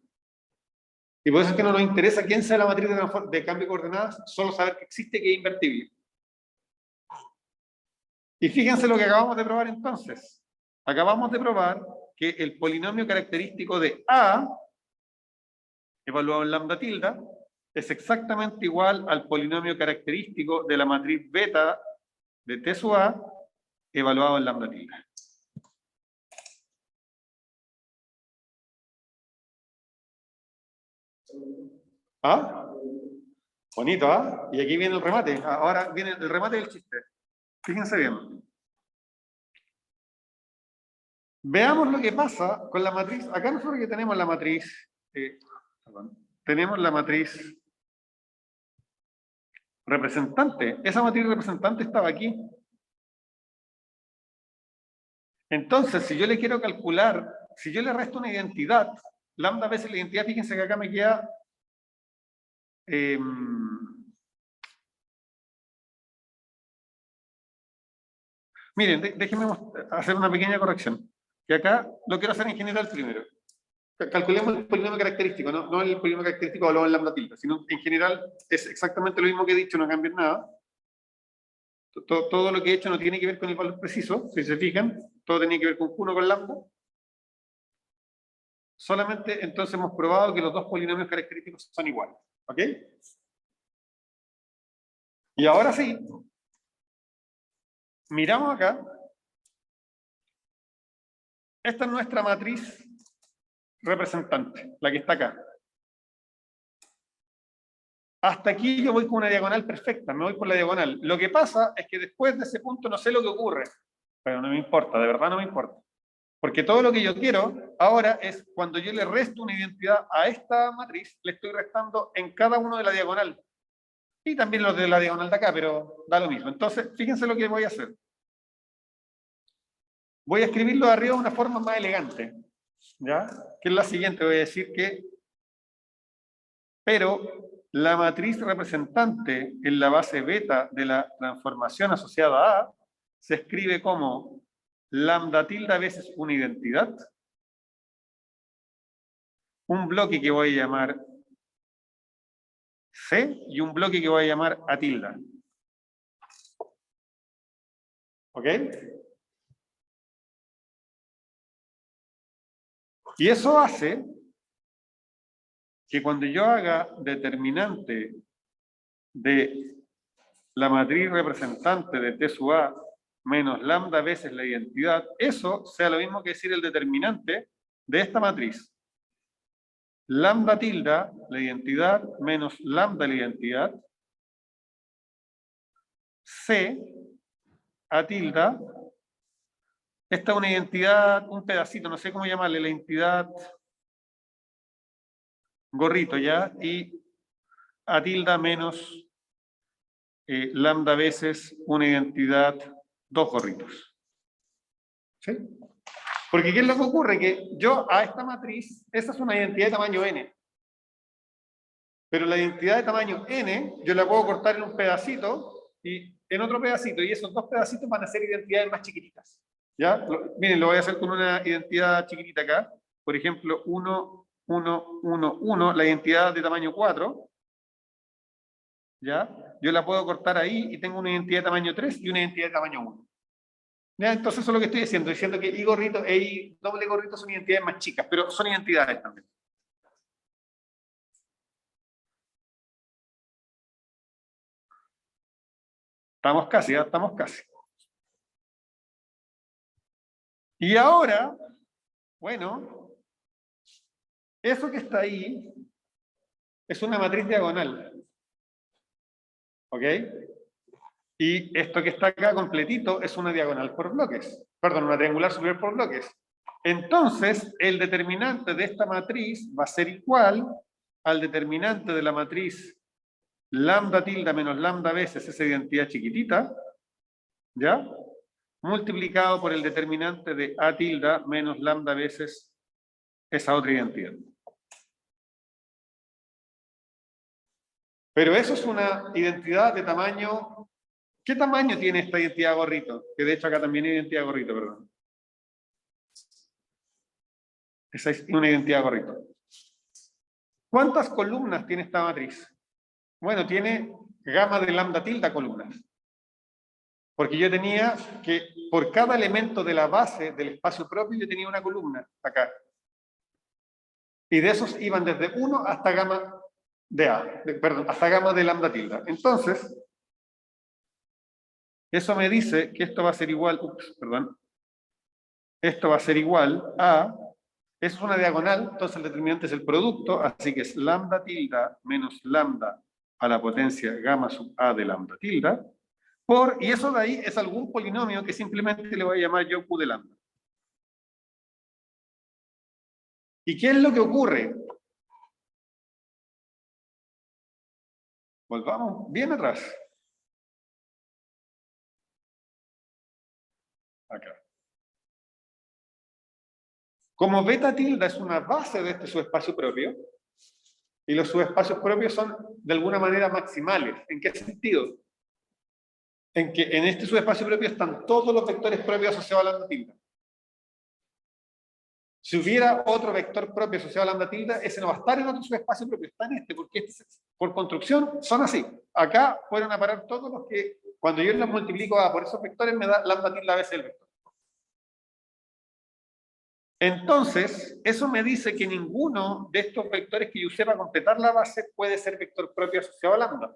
Y por eso es que no nos interesa quién sea la matriz de cambio de coordenadas, solo saber que existe y que es invertible. Y fíjense lo que acabamos de probar entonces. Acabamos de probar que el polinomio característico de A, evaluado en lambda tilde, es exactamente igual al polinomio característico de la matriz beta de T sub A, evaluado en lambda tilde. ¿Ah? Bonito, ¿ah? Y aquí viene el remate. Ahora viene el remate del chiste. Fíjense bien. Veamos lo que pasa con la matriz. Acá nosotros que tenemos la matriz, tenemos la matriz representante. Esa matriz representante estaba aquí. Entonces, si yo le quiero calcular, si yo le resto una identidad, lambda veces la identidad, fíjense que acá me queda miren, déjenme hacer una pequeña corrección. Que acá lo quiero hacer en general primero. Calculemos el polinomio característico, no el polinomio característico evaluado en lambda tilde, sino en general es exactamente lo mismo que he dicho, no cambia nada. Todo lo que he hecho no tiene que ver con el valor preciso, si se fijan, todo tenía que ver con Q, no con lambda. Solamente entonces hemos probado que los dos polinomios característicos son iguales. ¿Ok? Y ahora sí, miramos acá. Esta es nuestra matriz representante, la que está acá. Hasta aquí yo voy con una diagonal perfecta, me voy por la diagonal. Lo que pasa es que después de ese punto no sé lo que ocurre, pero no me importa, de verdad no me importa. Porque todo lo que yo quiero ahora es cuando yo le resto una identidad a esta matriz, le estoy restando en cada uno de la diagonal. Y también los de la diagonal de acá, pero da lo mismo. Entonces, fíjense lo que voy a hacer. Voy a escribirlo de arriba de una forma más elegante, ¿ya? Que es la siguiente, voy a decir que, pero la matriz representante en la base beta de la transformación asociada a se escribe como lambda tilde veces una identidad, un bloque que voy a llamar C y un bloque que voy a llamar A tilde. ¿Ok? Y eso hace que cuando yo haga determinante de la matriz representante de T sub A menos lambda veces la identidad, eso sea lo mismo que decir el determinante de esta matriz. Lambda tilde, la identidad, menos lambda la identidad, C, A tilde, esta es una identidad, un pedacito, no sé cómo llamarle, la identidad gorrito, ¿ya? Y A tilde menos lambda veces una identidad, dos gorritos. ¿Sí? Porque ¿qué es lo que ocurre? Que yo a esta matriz, esa es una identidad de tamaño n. Pero la identidad de tamaño n, yo la puedo cortar en un pedacito y en otro pedacito, y esos dos pedacitos van a ser identidades más chiquititas. ¿Ya? Miren, lo voy a hacer con una identidad chiquitita acá. Por ejemplo, 1 1, 1, 1, la identidad de tamaño 4, ¿ya? Yo la puedo cortar ahí y tengo una identidad de tamaño 3 y una identidad de tamaño 1. ¿Ya? Entonces eso es lo que estoy diciendo que I gorrito e I doble gorrito son identidades más chicas, pero son identidades también. Estamos casi, ¿ya? Estamos casi. Y ahora, bueno, eso que está ahí es una matriz diagonal. ¿Ok? Y esto que está acá completito es una diagonal por bloques. Perdón, una triangular superior por bloques. Entonces, el determinante de esta matriz va a ser igual al determinante de la matriz lambda tilde menos lambda veces esa identidad chiquitita, ¿ya? Multiplicado por el determinante de A tilde menos lambda veces esa otra identidad. Pero eso es una identidad de tamaño... ¿Qué tamaño tiene esta identidad gorrito? Que de hecho acá también hay identidad gorrito, perdón. Esa es una identidad gorrito. ¿Cuántas columnas tiene esta matriz? Bueno, tiene gamma de lambda tilde columnas. Porque yo tenía que, por cada elemento de la base del espacio propio, yo tenía una columna acá. Y de esos iban desde 1 hasta gamma de A, perdón, hasta gamma de lambda tilde. Entonces, eso me dice que esto va a ser igual, esto va a ser igual a, eso es una diagonal, entonces el determinante es el producto, así que es lambda tilde menos lambda a la potencia gamma sub A de lambda tilde, y eso de ahí es algún polinomio que simplemente le voy a llamar yo Q de lambda. ¿Y qué es lo que ocurre? Volvamos bien atrás. Acá. Como beta tilde es una base de este subespacio propio, y los subespacios propios son de alguna manera maximales. ¿En qué sentido? En que en este subespacio propio están todos los vectores propios asociados a lambda tilde. Si hubiera otro vector propio asociado a lambda tilde, ese no va a estar en otro subespacio propio, está en este, porque este, por construcción son así. Acá fueron a parar todos los que, cuando yo los multiplico por esos vectores, me da lambda tilde a veces el vector. Entonces, eso me dice que ninguno de estos vectores que yo usé para completar la base puede ser vector propio asociado a lambda.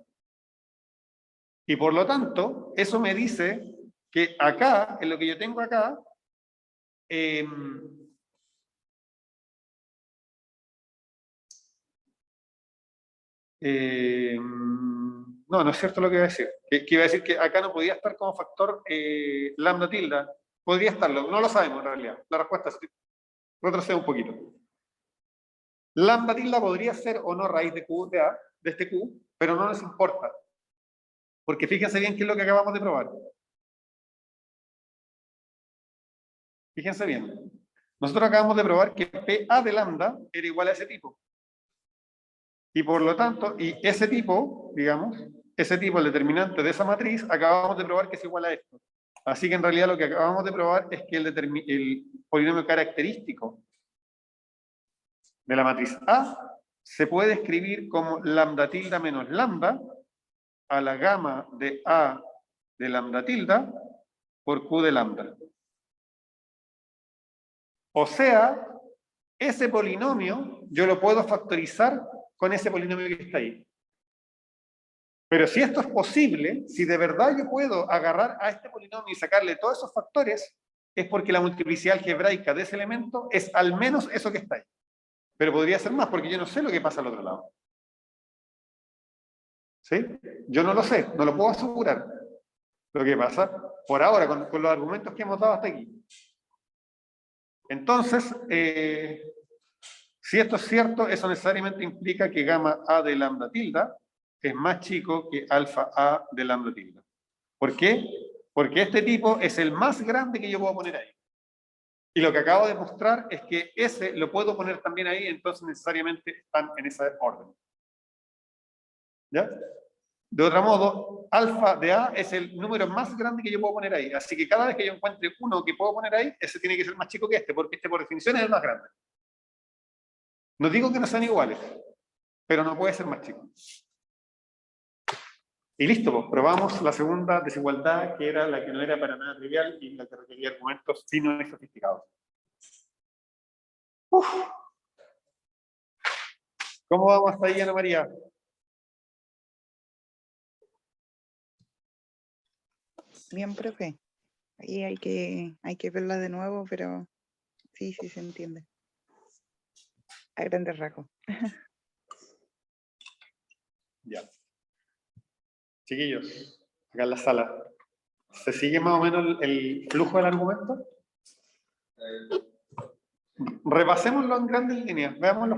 Y por lo tanto, eso me dice que acá, en lo que yo tengo acá, no es cierto lo que iba a decir. Que iba a decir que acá no podía estar como factor lambda tilde. Podría estarlo, no lo sabemos en realidad. La respuesta es retrocedo un poquito. Lambda tilde podría ser o no raíz de Q de A, de este Q, pero no nos importa. Porque fíjense bien qué es lo que acabamos de probar. Fíjense bien. Nosotros acabamos de probar que PA de lambda era igual a ese tipo. Y por lo tanto, y ese tipo, digamos, ese tipo, el determinante de esa matriz, acabamos de probar que es igual a esto. Así que en realidad lo que acabamos de probar es que el polinomio característico de la matriz A se puede escribir como lambda tilde menos lambda a la gamma de A de lambda tilde por Q de lambda. O sea, ese polinomio yo lo puedo factorizar con ese polinomio que está ahí. Pero si esto es posible, si de verdad yo puedo agarrar a este polinomio y sacarle todos esos factores, es porque la multiplicidad algebraica de ese elemento es al menos eso que está ahí. Pero podría ser más, porque yo no sé lo que pasa al otro lado. ¿Sí? Yo no lo sé, no lo puedo asegurar. Lo que pasa, por ahora, con los argumentos que hemos dado hasta aquí. Entonces, si esto es cierto, eso necesariamente implica que gamma A de lambda tilde es más chico que alfa A de lambda tilde. ¿Por qué? Porque este tipo es el más grande que yo puedo poner ahí. Y lo que acabo de mostrar es que ese lo puedo poner también ahí, entonces necesariamente están en ese orden. ¿Ya? De otro modo, alfa de A es el número más grande que yo puedo poner ahí. Así que cada vez que yo encuentre uno que puedo poner ahí, ese tiene que ser más chico que este, porque este por definición es el más grande. No digo que no sean iguales, pero no puede ser más chico. Y listo, pues probamos la segunda desigualdad, que era la que no era para nada trivial y la que requería argumentos finos y sofisticados. Uf. ¿Cómo vamos hasta ahí, Ana María? Bien, profe. Ahí hay que verla de nuevo, pero sí se entiende. A grandes rasgos. Ya. Chiquillos, acá en la sala. ¿Se sigue más o menos el flujo del argumento? Repasémoslo en grandes líneas. Veamos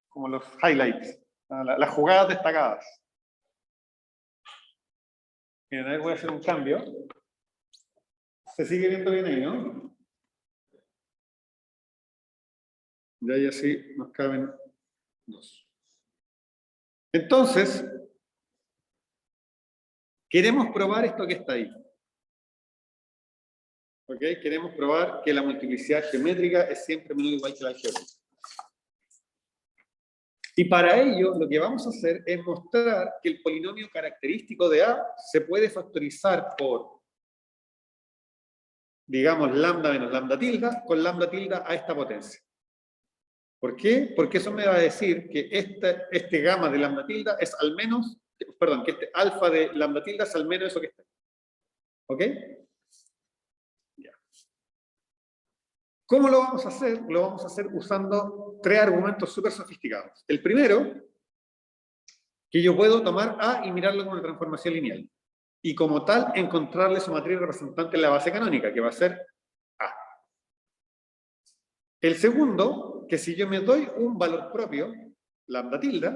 como los highlights, las jugadas destacadas. Miren, a ver, voy a hacer un cambio. Se sigue viendo bien ahí, ¿no? Ya y así nos caben dos. Entonces, queremos probar esto que está ahí. ¿Ok? Queremos probar que la multiplicidad geométrica es siempre menor o igual que la algebraica. Y para ello, lo que vamos a hacer es mostrar que el polinomio característico de A se puede factorizar por, digamos, lambda menos lambda tilde, con lambda tilde a esta potencia. ¿Por qué? Porque eso me va a decir que este gamma de lambda tilde es al menos, perdón, que este alfa de lambda tilde es al menos eso que está. ¿Ok? Ya. ¿Cómo lo vamos a hacer? Lo vamos a hacer usando tres argumentos súper sofisticados. El primero, que yo puedo tomar A y mirarlo como una transformación lineal. Y como tal, encontrarle su matriz representante en la base canónica, que va a ser A. El segundo, que si yo me doy un valor propio, lambda tilde,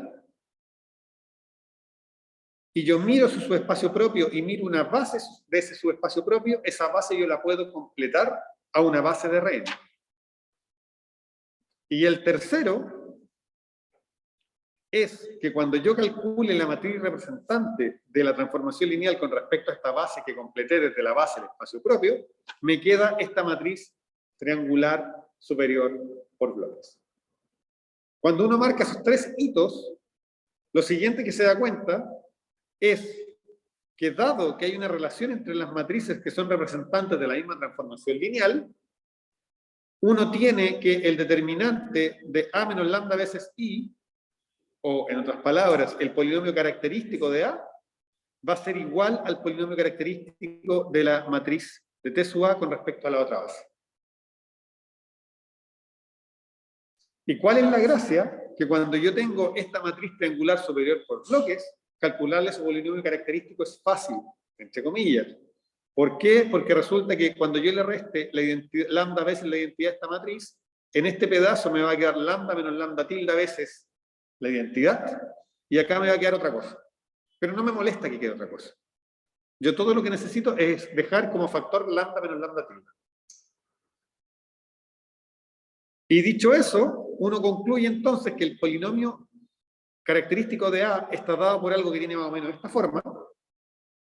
y yo miro su subespacio propio y miro una base de ese subespacio propio, esa base yo la puedo completar a una base de Rn. Y el tercero es que cuando yo calcule la matriz representante de la transformación lineal con respecto a esta base que completé desde la base del espacio propio, me queda esta matriz triangular superior por bloques. Cuando uno marca esos tres hitos, lo siguiente que se da cuenta es que dado que hay una relación entre las matrices que son representantes de la misma transformación lineal, uno tiene que el determinante de A menos lambda veces I, o en otras palabras, el polinomio característico de A, va a ser igual al polinomio característico de la matriz de T sub A con respecto a la otra base. ¿Y cuál es la gracia? Que cuando yo tengo esta matriz triangular superior por bloques, calcularle su polinomio característico es fácil, entre comillas. ¿Por qué? Porque resulta que cuando yo le reste la identidad, lambda veces la identidad de esta matriz, en este pedazo me va a quedar lambda menos lambda tilde veces la identidad, y acá me va a quedar otra cosa. Pero no me molesta que quede otra cosa. Yo todo lo que necesito es dejar como factor lambda menos lambda tilde. Y dicho eso, uno concluye entonces que el polinomio característico de A está dado por algo que tiene más o menos esta forma,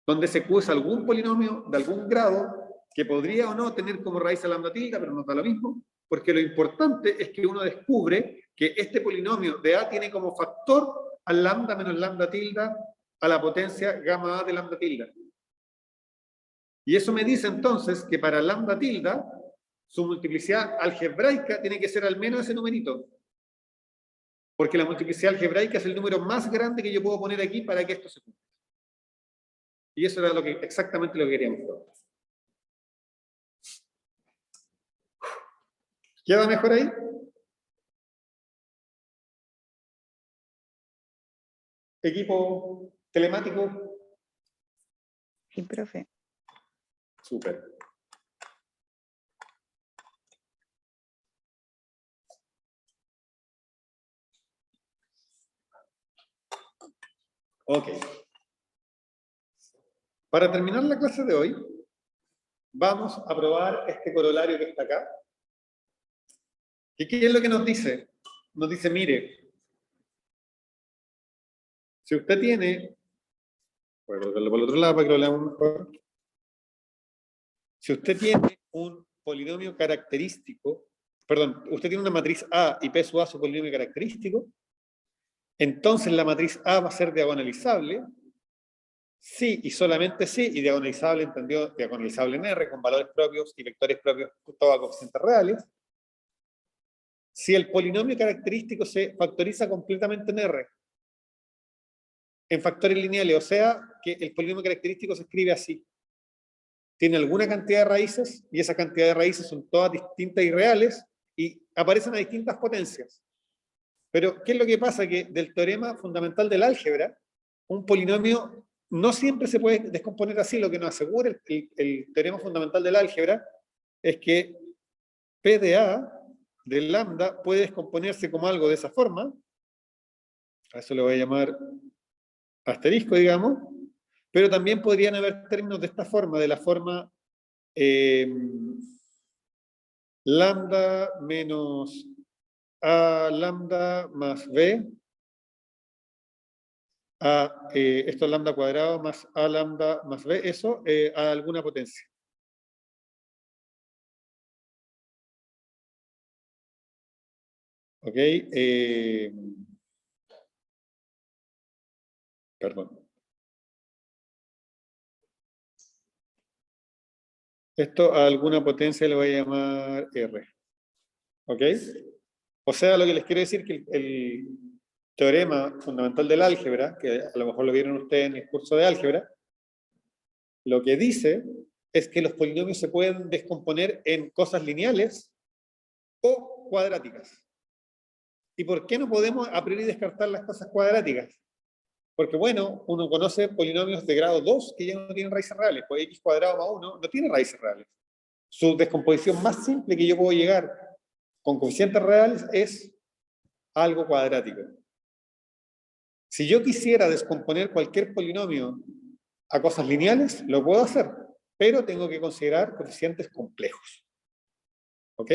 donde se usa algún polinomio de algún grado que podría o no tener como raíz a lambda tilde, pero no da lo mismo, porque lo importante es que uno descubre que este polinomio de A tiene como factor al lambda menos lambda tilde a la potencia gamma A de lambda tilde. Y eso me dice entonces que para lambda tilde, su multiplicidad algebraica tiene que ser al menos ese numerito. Porque la multiplicidad algebraica es el número más grande que yo puedo poner aquí para que esto se cumpla. Y eso era exactamente lo que queríamos probar. ¿Queda mejor ahí? ¿Equipo telemático? Sí, profe. Súper. Ok. Para terminar la clase de hoy, vamos a probar este corolario que está acá. ¿Y qué es lo que nos dice? Nos dice, mire, si usted tiene, voy a colocarlo por el otro lado para que lo leamos mejor. Si usted tiene un polinomio característico perdón, usted tiene una matriz A y P sub A su polinomio característico, entonces la matriz A va a ser diagonalizable, sí y solamente sí, y diagonalizable entendió diagonalizable en R, con valores propios y vectores propios, todo a coeficientes reales. Si el polinomio característico se factoriza completamente en R, en factores lineales, o sea, que el polinomio característico se escribe así. Tiene alguna cantidad de raíces, y esa cantidad de raíces son todas distintas y reales, y aparecen a distintas potencias. Pero, ¿qué es lo que pasa? Que del teorema fundamental del álgebra, un polinomio no siempre se puede descomponer así. Lo que nos asegura el teorema fundamental del álgebra es que P de A de lambda puede descomponerse como algo de esa forma. A eso lo voy a llamar asterisco, digamos. Pero también podrían haber términos de esta forma, de la forma lambda menos A lambda más B, esto es lambda cuadrado más A lambda más B, eso a alguna potencia. ¿Ok? Perdón. Esto a alguna potencia le voy a llamar R. ¿Ok? O sea, lo que les quiero decir que el teorema fundamental del álgebra, que a lo mejor lo vieron ustedes en el curso de álgebra, lo que dice es que los polinomios se pueden descomponer en cosas lineales o cuadráticas. ¿Y por qué no podemos a priori descartar las cosas cuadráticas? Porque, bueno, uno conoce polinomios de grado 2 que ya no tienen raíces reales. Pues x cuadrado más 1 no tiene raíces reales. Su descomposición más simple que yo puedo llegar con coeficientes reales es algo cuadrático. Si yo quisiera descomponer cualquier polinomio a cosas lineales, lo puedo hacer, pero tengo que considerar coeficientes complejos. ¿Ok?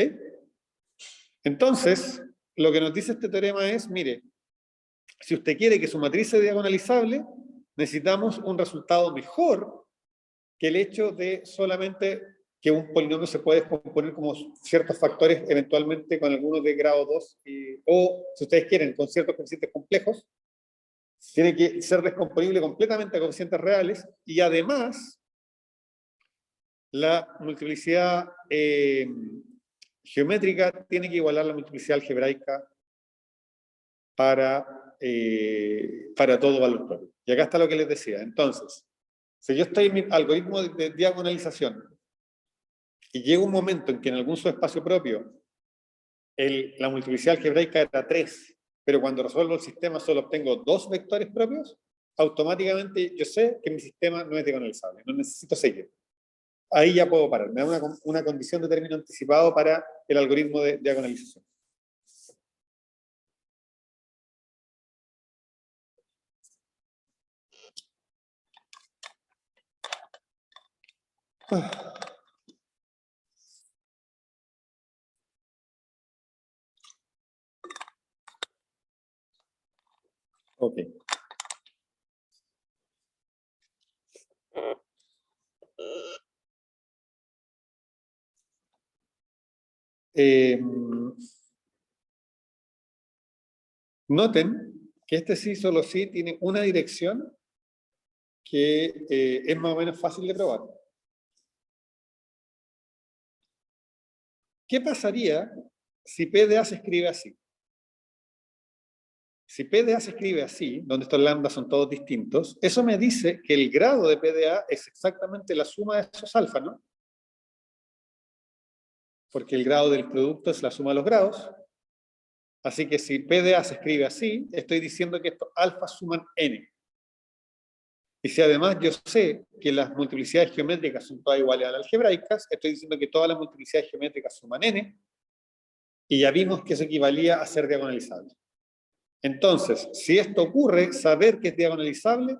Entonces, lo que nos dice este teorema es, mire, si usted quiere que su matriz sea diagonalizable, necesitamos un resultado mejor que el hecho de solamente que un polinomio se puede descomponer como ciertos factores, eventualmente con algunos de grado 2, o, si ustedes quieren, con ciertos coeficientes complejos. Tiene que ser descomponible completamente a coeficientes reales, y además, la multiplicidad geométrica tiene que igualar la multiplicidad algebraica para todo valor propio. Y acá está lo que les decía. Entonces, si yo estoy en mi algoritmo de diagonalización y llega un momento en que en algún subespacio propio la multiplicidad algebraica era 3, pero cuando resuelvo el sistema solo obtengo 2 vectores propios, automáticamente yo sé que mi sistema no es diagonalizable, no necesito seguir. Ahí ya puedo parar. Me da una condición de término anticipado para el algoritmo de diagonalización. Ok. Noten que este sí solo sí tiene una dirección que es más o menos fácil de probar. ¿Qué pasaría si P de A se escribe así? Si P de A se escribe así, donde estos lambdas son todos distintos, eso me dice que el grado de P de A es exactamente la suma de esos alfa, ¿no? Porque el grado del producto es la suma de los grados. Así que si P de A se escribe así, estoy diciendo que estos alfas suman n. Y si además yo sé que las multiplicidades geométricas son todas iguales a las algebraicas, estoy diciendo que todas las multiplicidades geométricas suman n, y ya vimos que eso equivalía a ser diagonalizable. Entonces, si esto ocurre, saber que es diagonalizable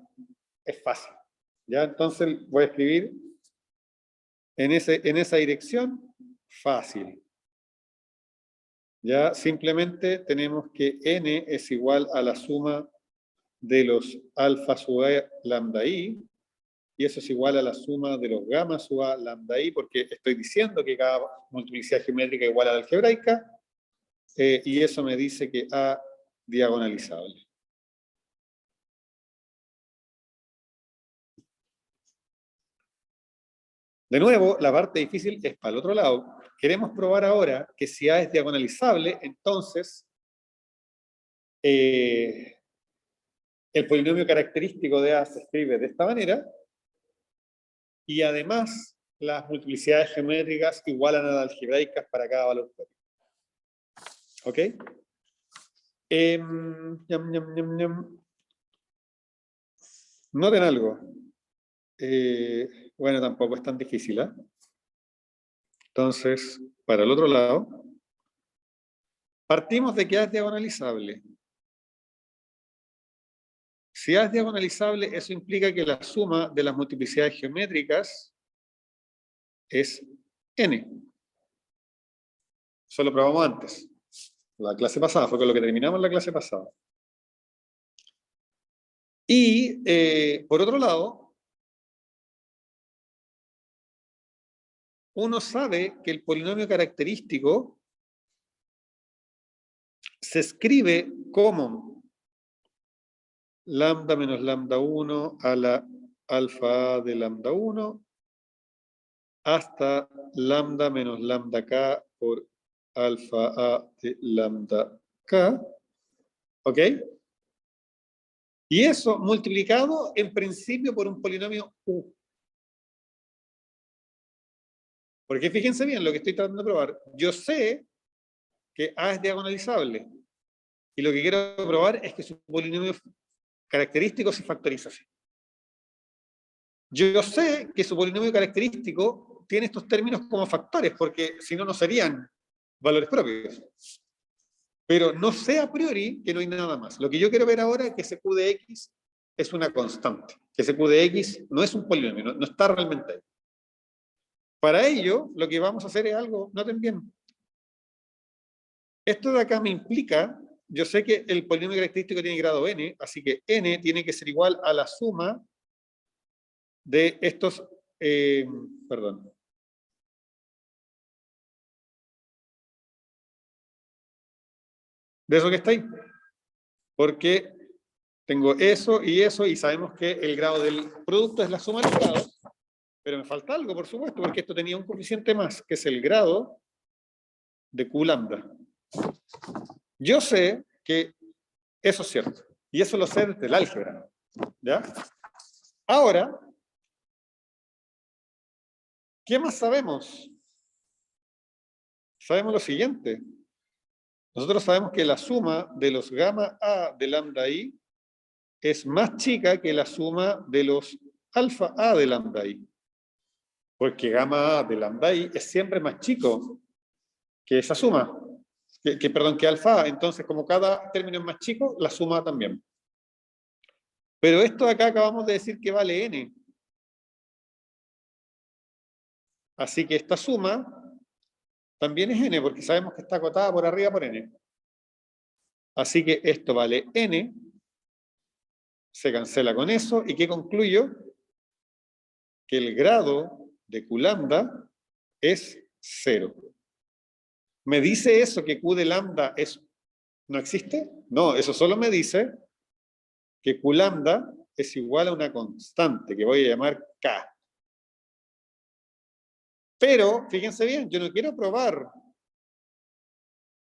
es fácil. ¿Ya? Entonces voy a escribir en esa dirección, fácil. Ya simplemente tenemos que n es igual a la suma de los alfa sub lambda i y eso es igual a la suma de los gamma sub a lambda i, porque estoy diciendo que cada multiplicidad geométrica es igual a la algebraica, y eso me dice que A diagonalizable. De nuevo, la parte difícil es para el otro lado. Queremos probar ahora que si A es diagonalizable, entonces el polinomio característico de A se escribe de esta manera, y además las multiplicidades geométricas igualan a las algebraicas para cada valor teórico. ¿Ok? Noten algo. Bueno, tampoco es tan difícil, ¿eh? Entonces, para el otro lado, partimos de que A es diagonalizable. Si A es diagonalizable, eso implica que la suma de las multiplicidades geométricas es n. Eso lo probamos antes. La clase pasada, fue con lo que terminamos la clase pasada. Y, por otro lado, uno sabe que el polinomio característico se escribe como lambda menos lambda 1 a la alfa A de lambda 1 hasta lambda menos lambda k por alfa A de lambda k. ¿Ok? Y eso multiplicado en principio por un polinomio u. Porque fíjense bien lo que estoy tratando de probar. Yo sé que A es diagonalizable. Y lo que quiero probar es que su polinomio característico se factoriza así. Yo sé que su polinomio característico tiene estos términos como factores, porque si no, no serían valores propios. Pero no sé a priori que no hay nada más. Lo que yo quiero ver ahora es que ese Q de X es una constante. Que ese Q de X no es un polinomio, no está realmente ahí. Para ello, lo que vamos a hacer es algo, noten bien. Esto de acá me implica, yo sé que el polinomio característico tiene grado n, así que n tiene que ser igual a la suma de estos, perdón. De eso que está ahí. Porque tengo eso, y sabemos que el grado del producto es la suma de los grados, pero me falta algo, por supuesto, porque esto tenía un coeficiente más, que es el grado de Q lambda. Yo sé que eso es cierto, y eso lo sé desde el álgebra. ¿Ya? Ahora, ¿qué más sabemos? Sabemos lo siguiente. Nosotros sabemos que la suma de los gamma A de lambda I es más chica que la suma de los alfa A de lambda I. Porque gamma A de lambda I es siempre más chico que esa suma. Perdón, que alfa A. Entonces, como cada término es más chico, la suma también. Pero esto de acá acabamos de decir que vale n. Así que esta suma también es n, porque sabemos que está acotada por arriba por n. Así que esto vale n, se cancela con eso, ¿y qué concluyo? Que el grado de Q lambda es 0. ¿Me dice eso que Q de lambda no existe? No, eso solo me dice que Q lambda es igual a una constante, que voy a llamar K. Pero, fíjense bien, yo no quiero probar.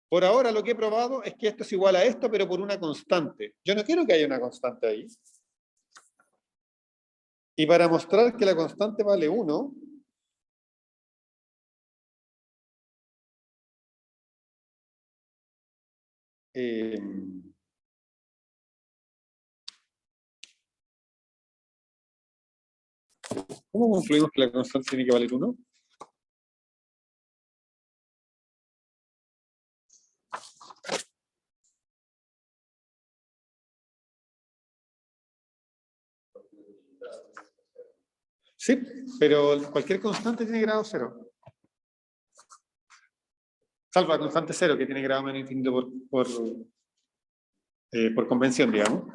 Por ahora lo que he probado es que esto es igual a esto, pero por una constante. Yo no quiero que haya una constante ahí. Y para mostrar que la constante vale 1, ¿cómo concluimos que la constante tiene que valer 1? Sí, pero cualquier constante tiene grado 0. Salvo la constante 0, que tiene grado menos infinito por convención, digamos.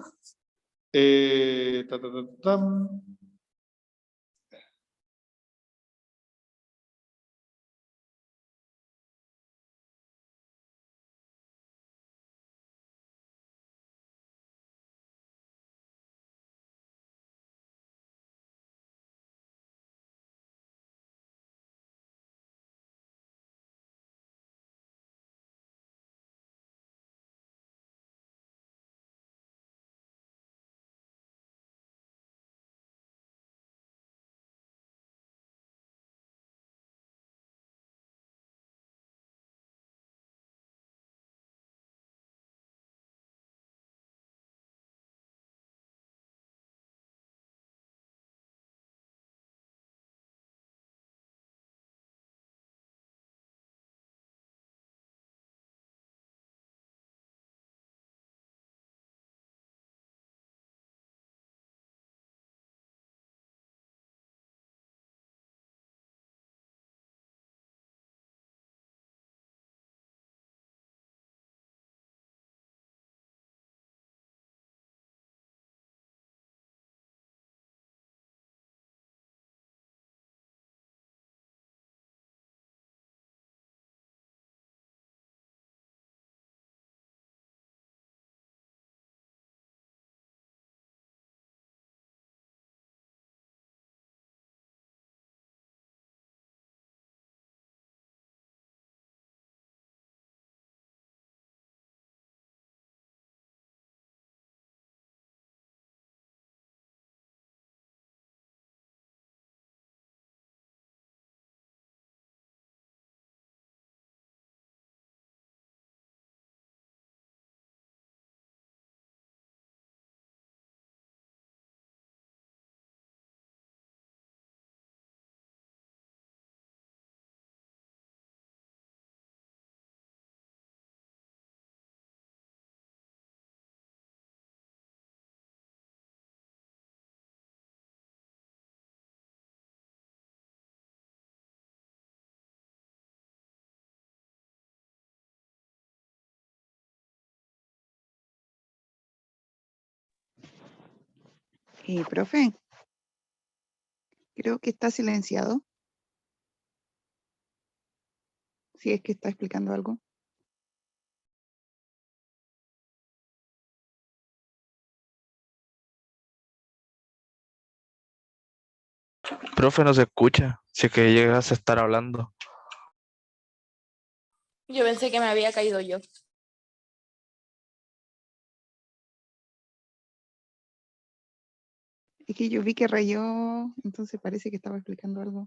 Profe, creo que está silenciado. Si es que está explicando algo. Profe, no se escucha. Si es que llegas a estar hablando. Yo pensé que me había caído yo. Es que yo vi que rayó, entonces parece que estaba explicando algo.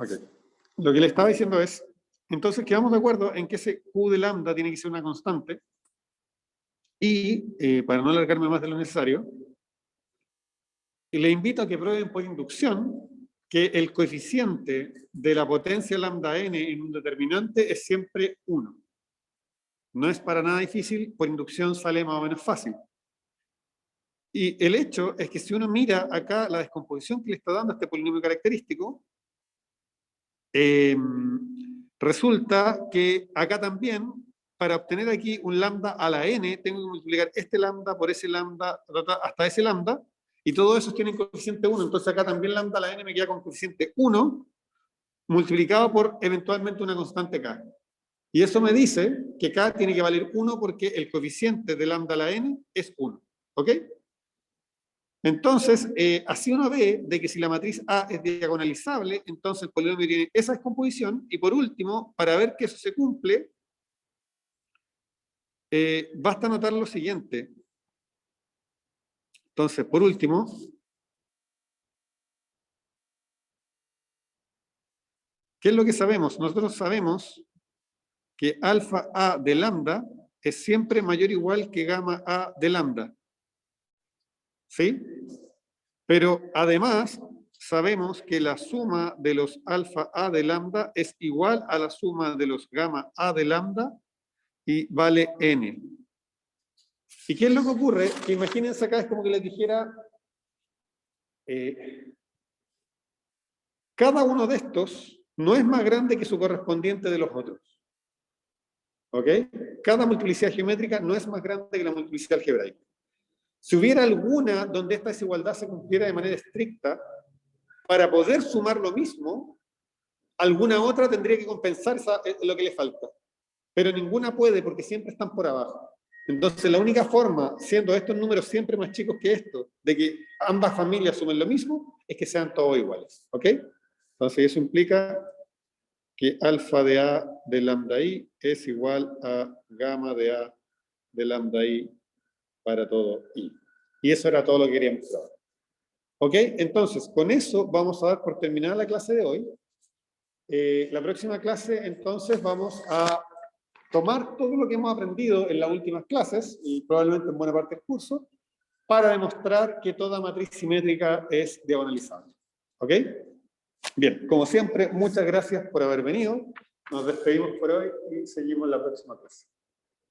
Ok. Lo que le estaba diciendo es, entonces quedamos de acuerdo en que ese Q de lambda tiene que ser una constante y, para no alargarme más de lo necesario, le invito a que prueben por inducción que el coeficiente de la potencia lambda n en un determinante es siempre 1. No es para nada difícil, por inducción sale más o menos fácil. Y el hecho es que si uno mira acá la descomposición que le está dando a este polinomio característico, resulta que acá también, para obtener aquí un lambda a la n, tengo que multiplicar este lambda por ese lambda hasta ese lambda, y todos esos tienen coeficiente 1, entonces acá también lambda a la n me queda con coeficiente 1, multiplicado por eventualmente una constante k. Y eso me dice que k tiene que valer 1 porque el coeficiente de lambda a la n es 1. ¿Ok? Entonces, así uno ve de que si la matriz A es diagonalizable, entonces el polinomio tiene esa descomposición. Y por último, para ver que eso se cumple, basta notar lo siguiente. Entonces, por último, ¿qué es lo que sabemos? Nosotros sabemos que alfa A de lambda es siempre mayor o igual que gamma A de lambda. ¿Sí? Pero además sabemos que la suma de los alfa A de lambda es igual a la suma de los gamma A de lambda y vale n. ¿Y qué es lo que ocurre? Que imagínense acá, es como que les dijera, cada uno de estos no es más grande que su correspondiente de los otros. ¿Ok? Cada multiplicidad geométrica no es más grande que la multiplicidad algebraica. Si hubiera alguna donde esta desigualdad se cumpliera de manera estricta, para poder sumar lo mismo, alguna otra tendría que compensar lo que le falta. Pero ninguna puede porque siempre están por abajo. Entonces, la única forma, siendo estos números siempre más chicos que estos, de que ambas familias sumen lo mismo, es que sean todos iguales. ¿Ok? Entonces, eso implica que alfa de A de lambda I es igual a gamma de A de lambda I para todo I. Y eso era todo lo que queríamos probar. ¿Ok? Entonces, con eso vamos a dar por terminada la clase de hoy. La próxima clase, entonces, vamos a tomar todo lo que hemos aprendido en las últimas clases, y probablemente en buena parte del curso, para demostrar que toda matriz simétrica es diagonalizable. ¿Ok? Bien, como siempre, muchas gracias por haber venido. Nos despedimos por hoy y seguimos la próxima clase.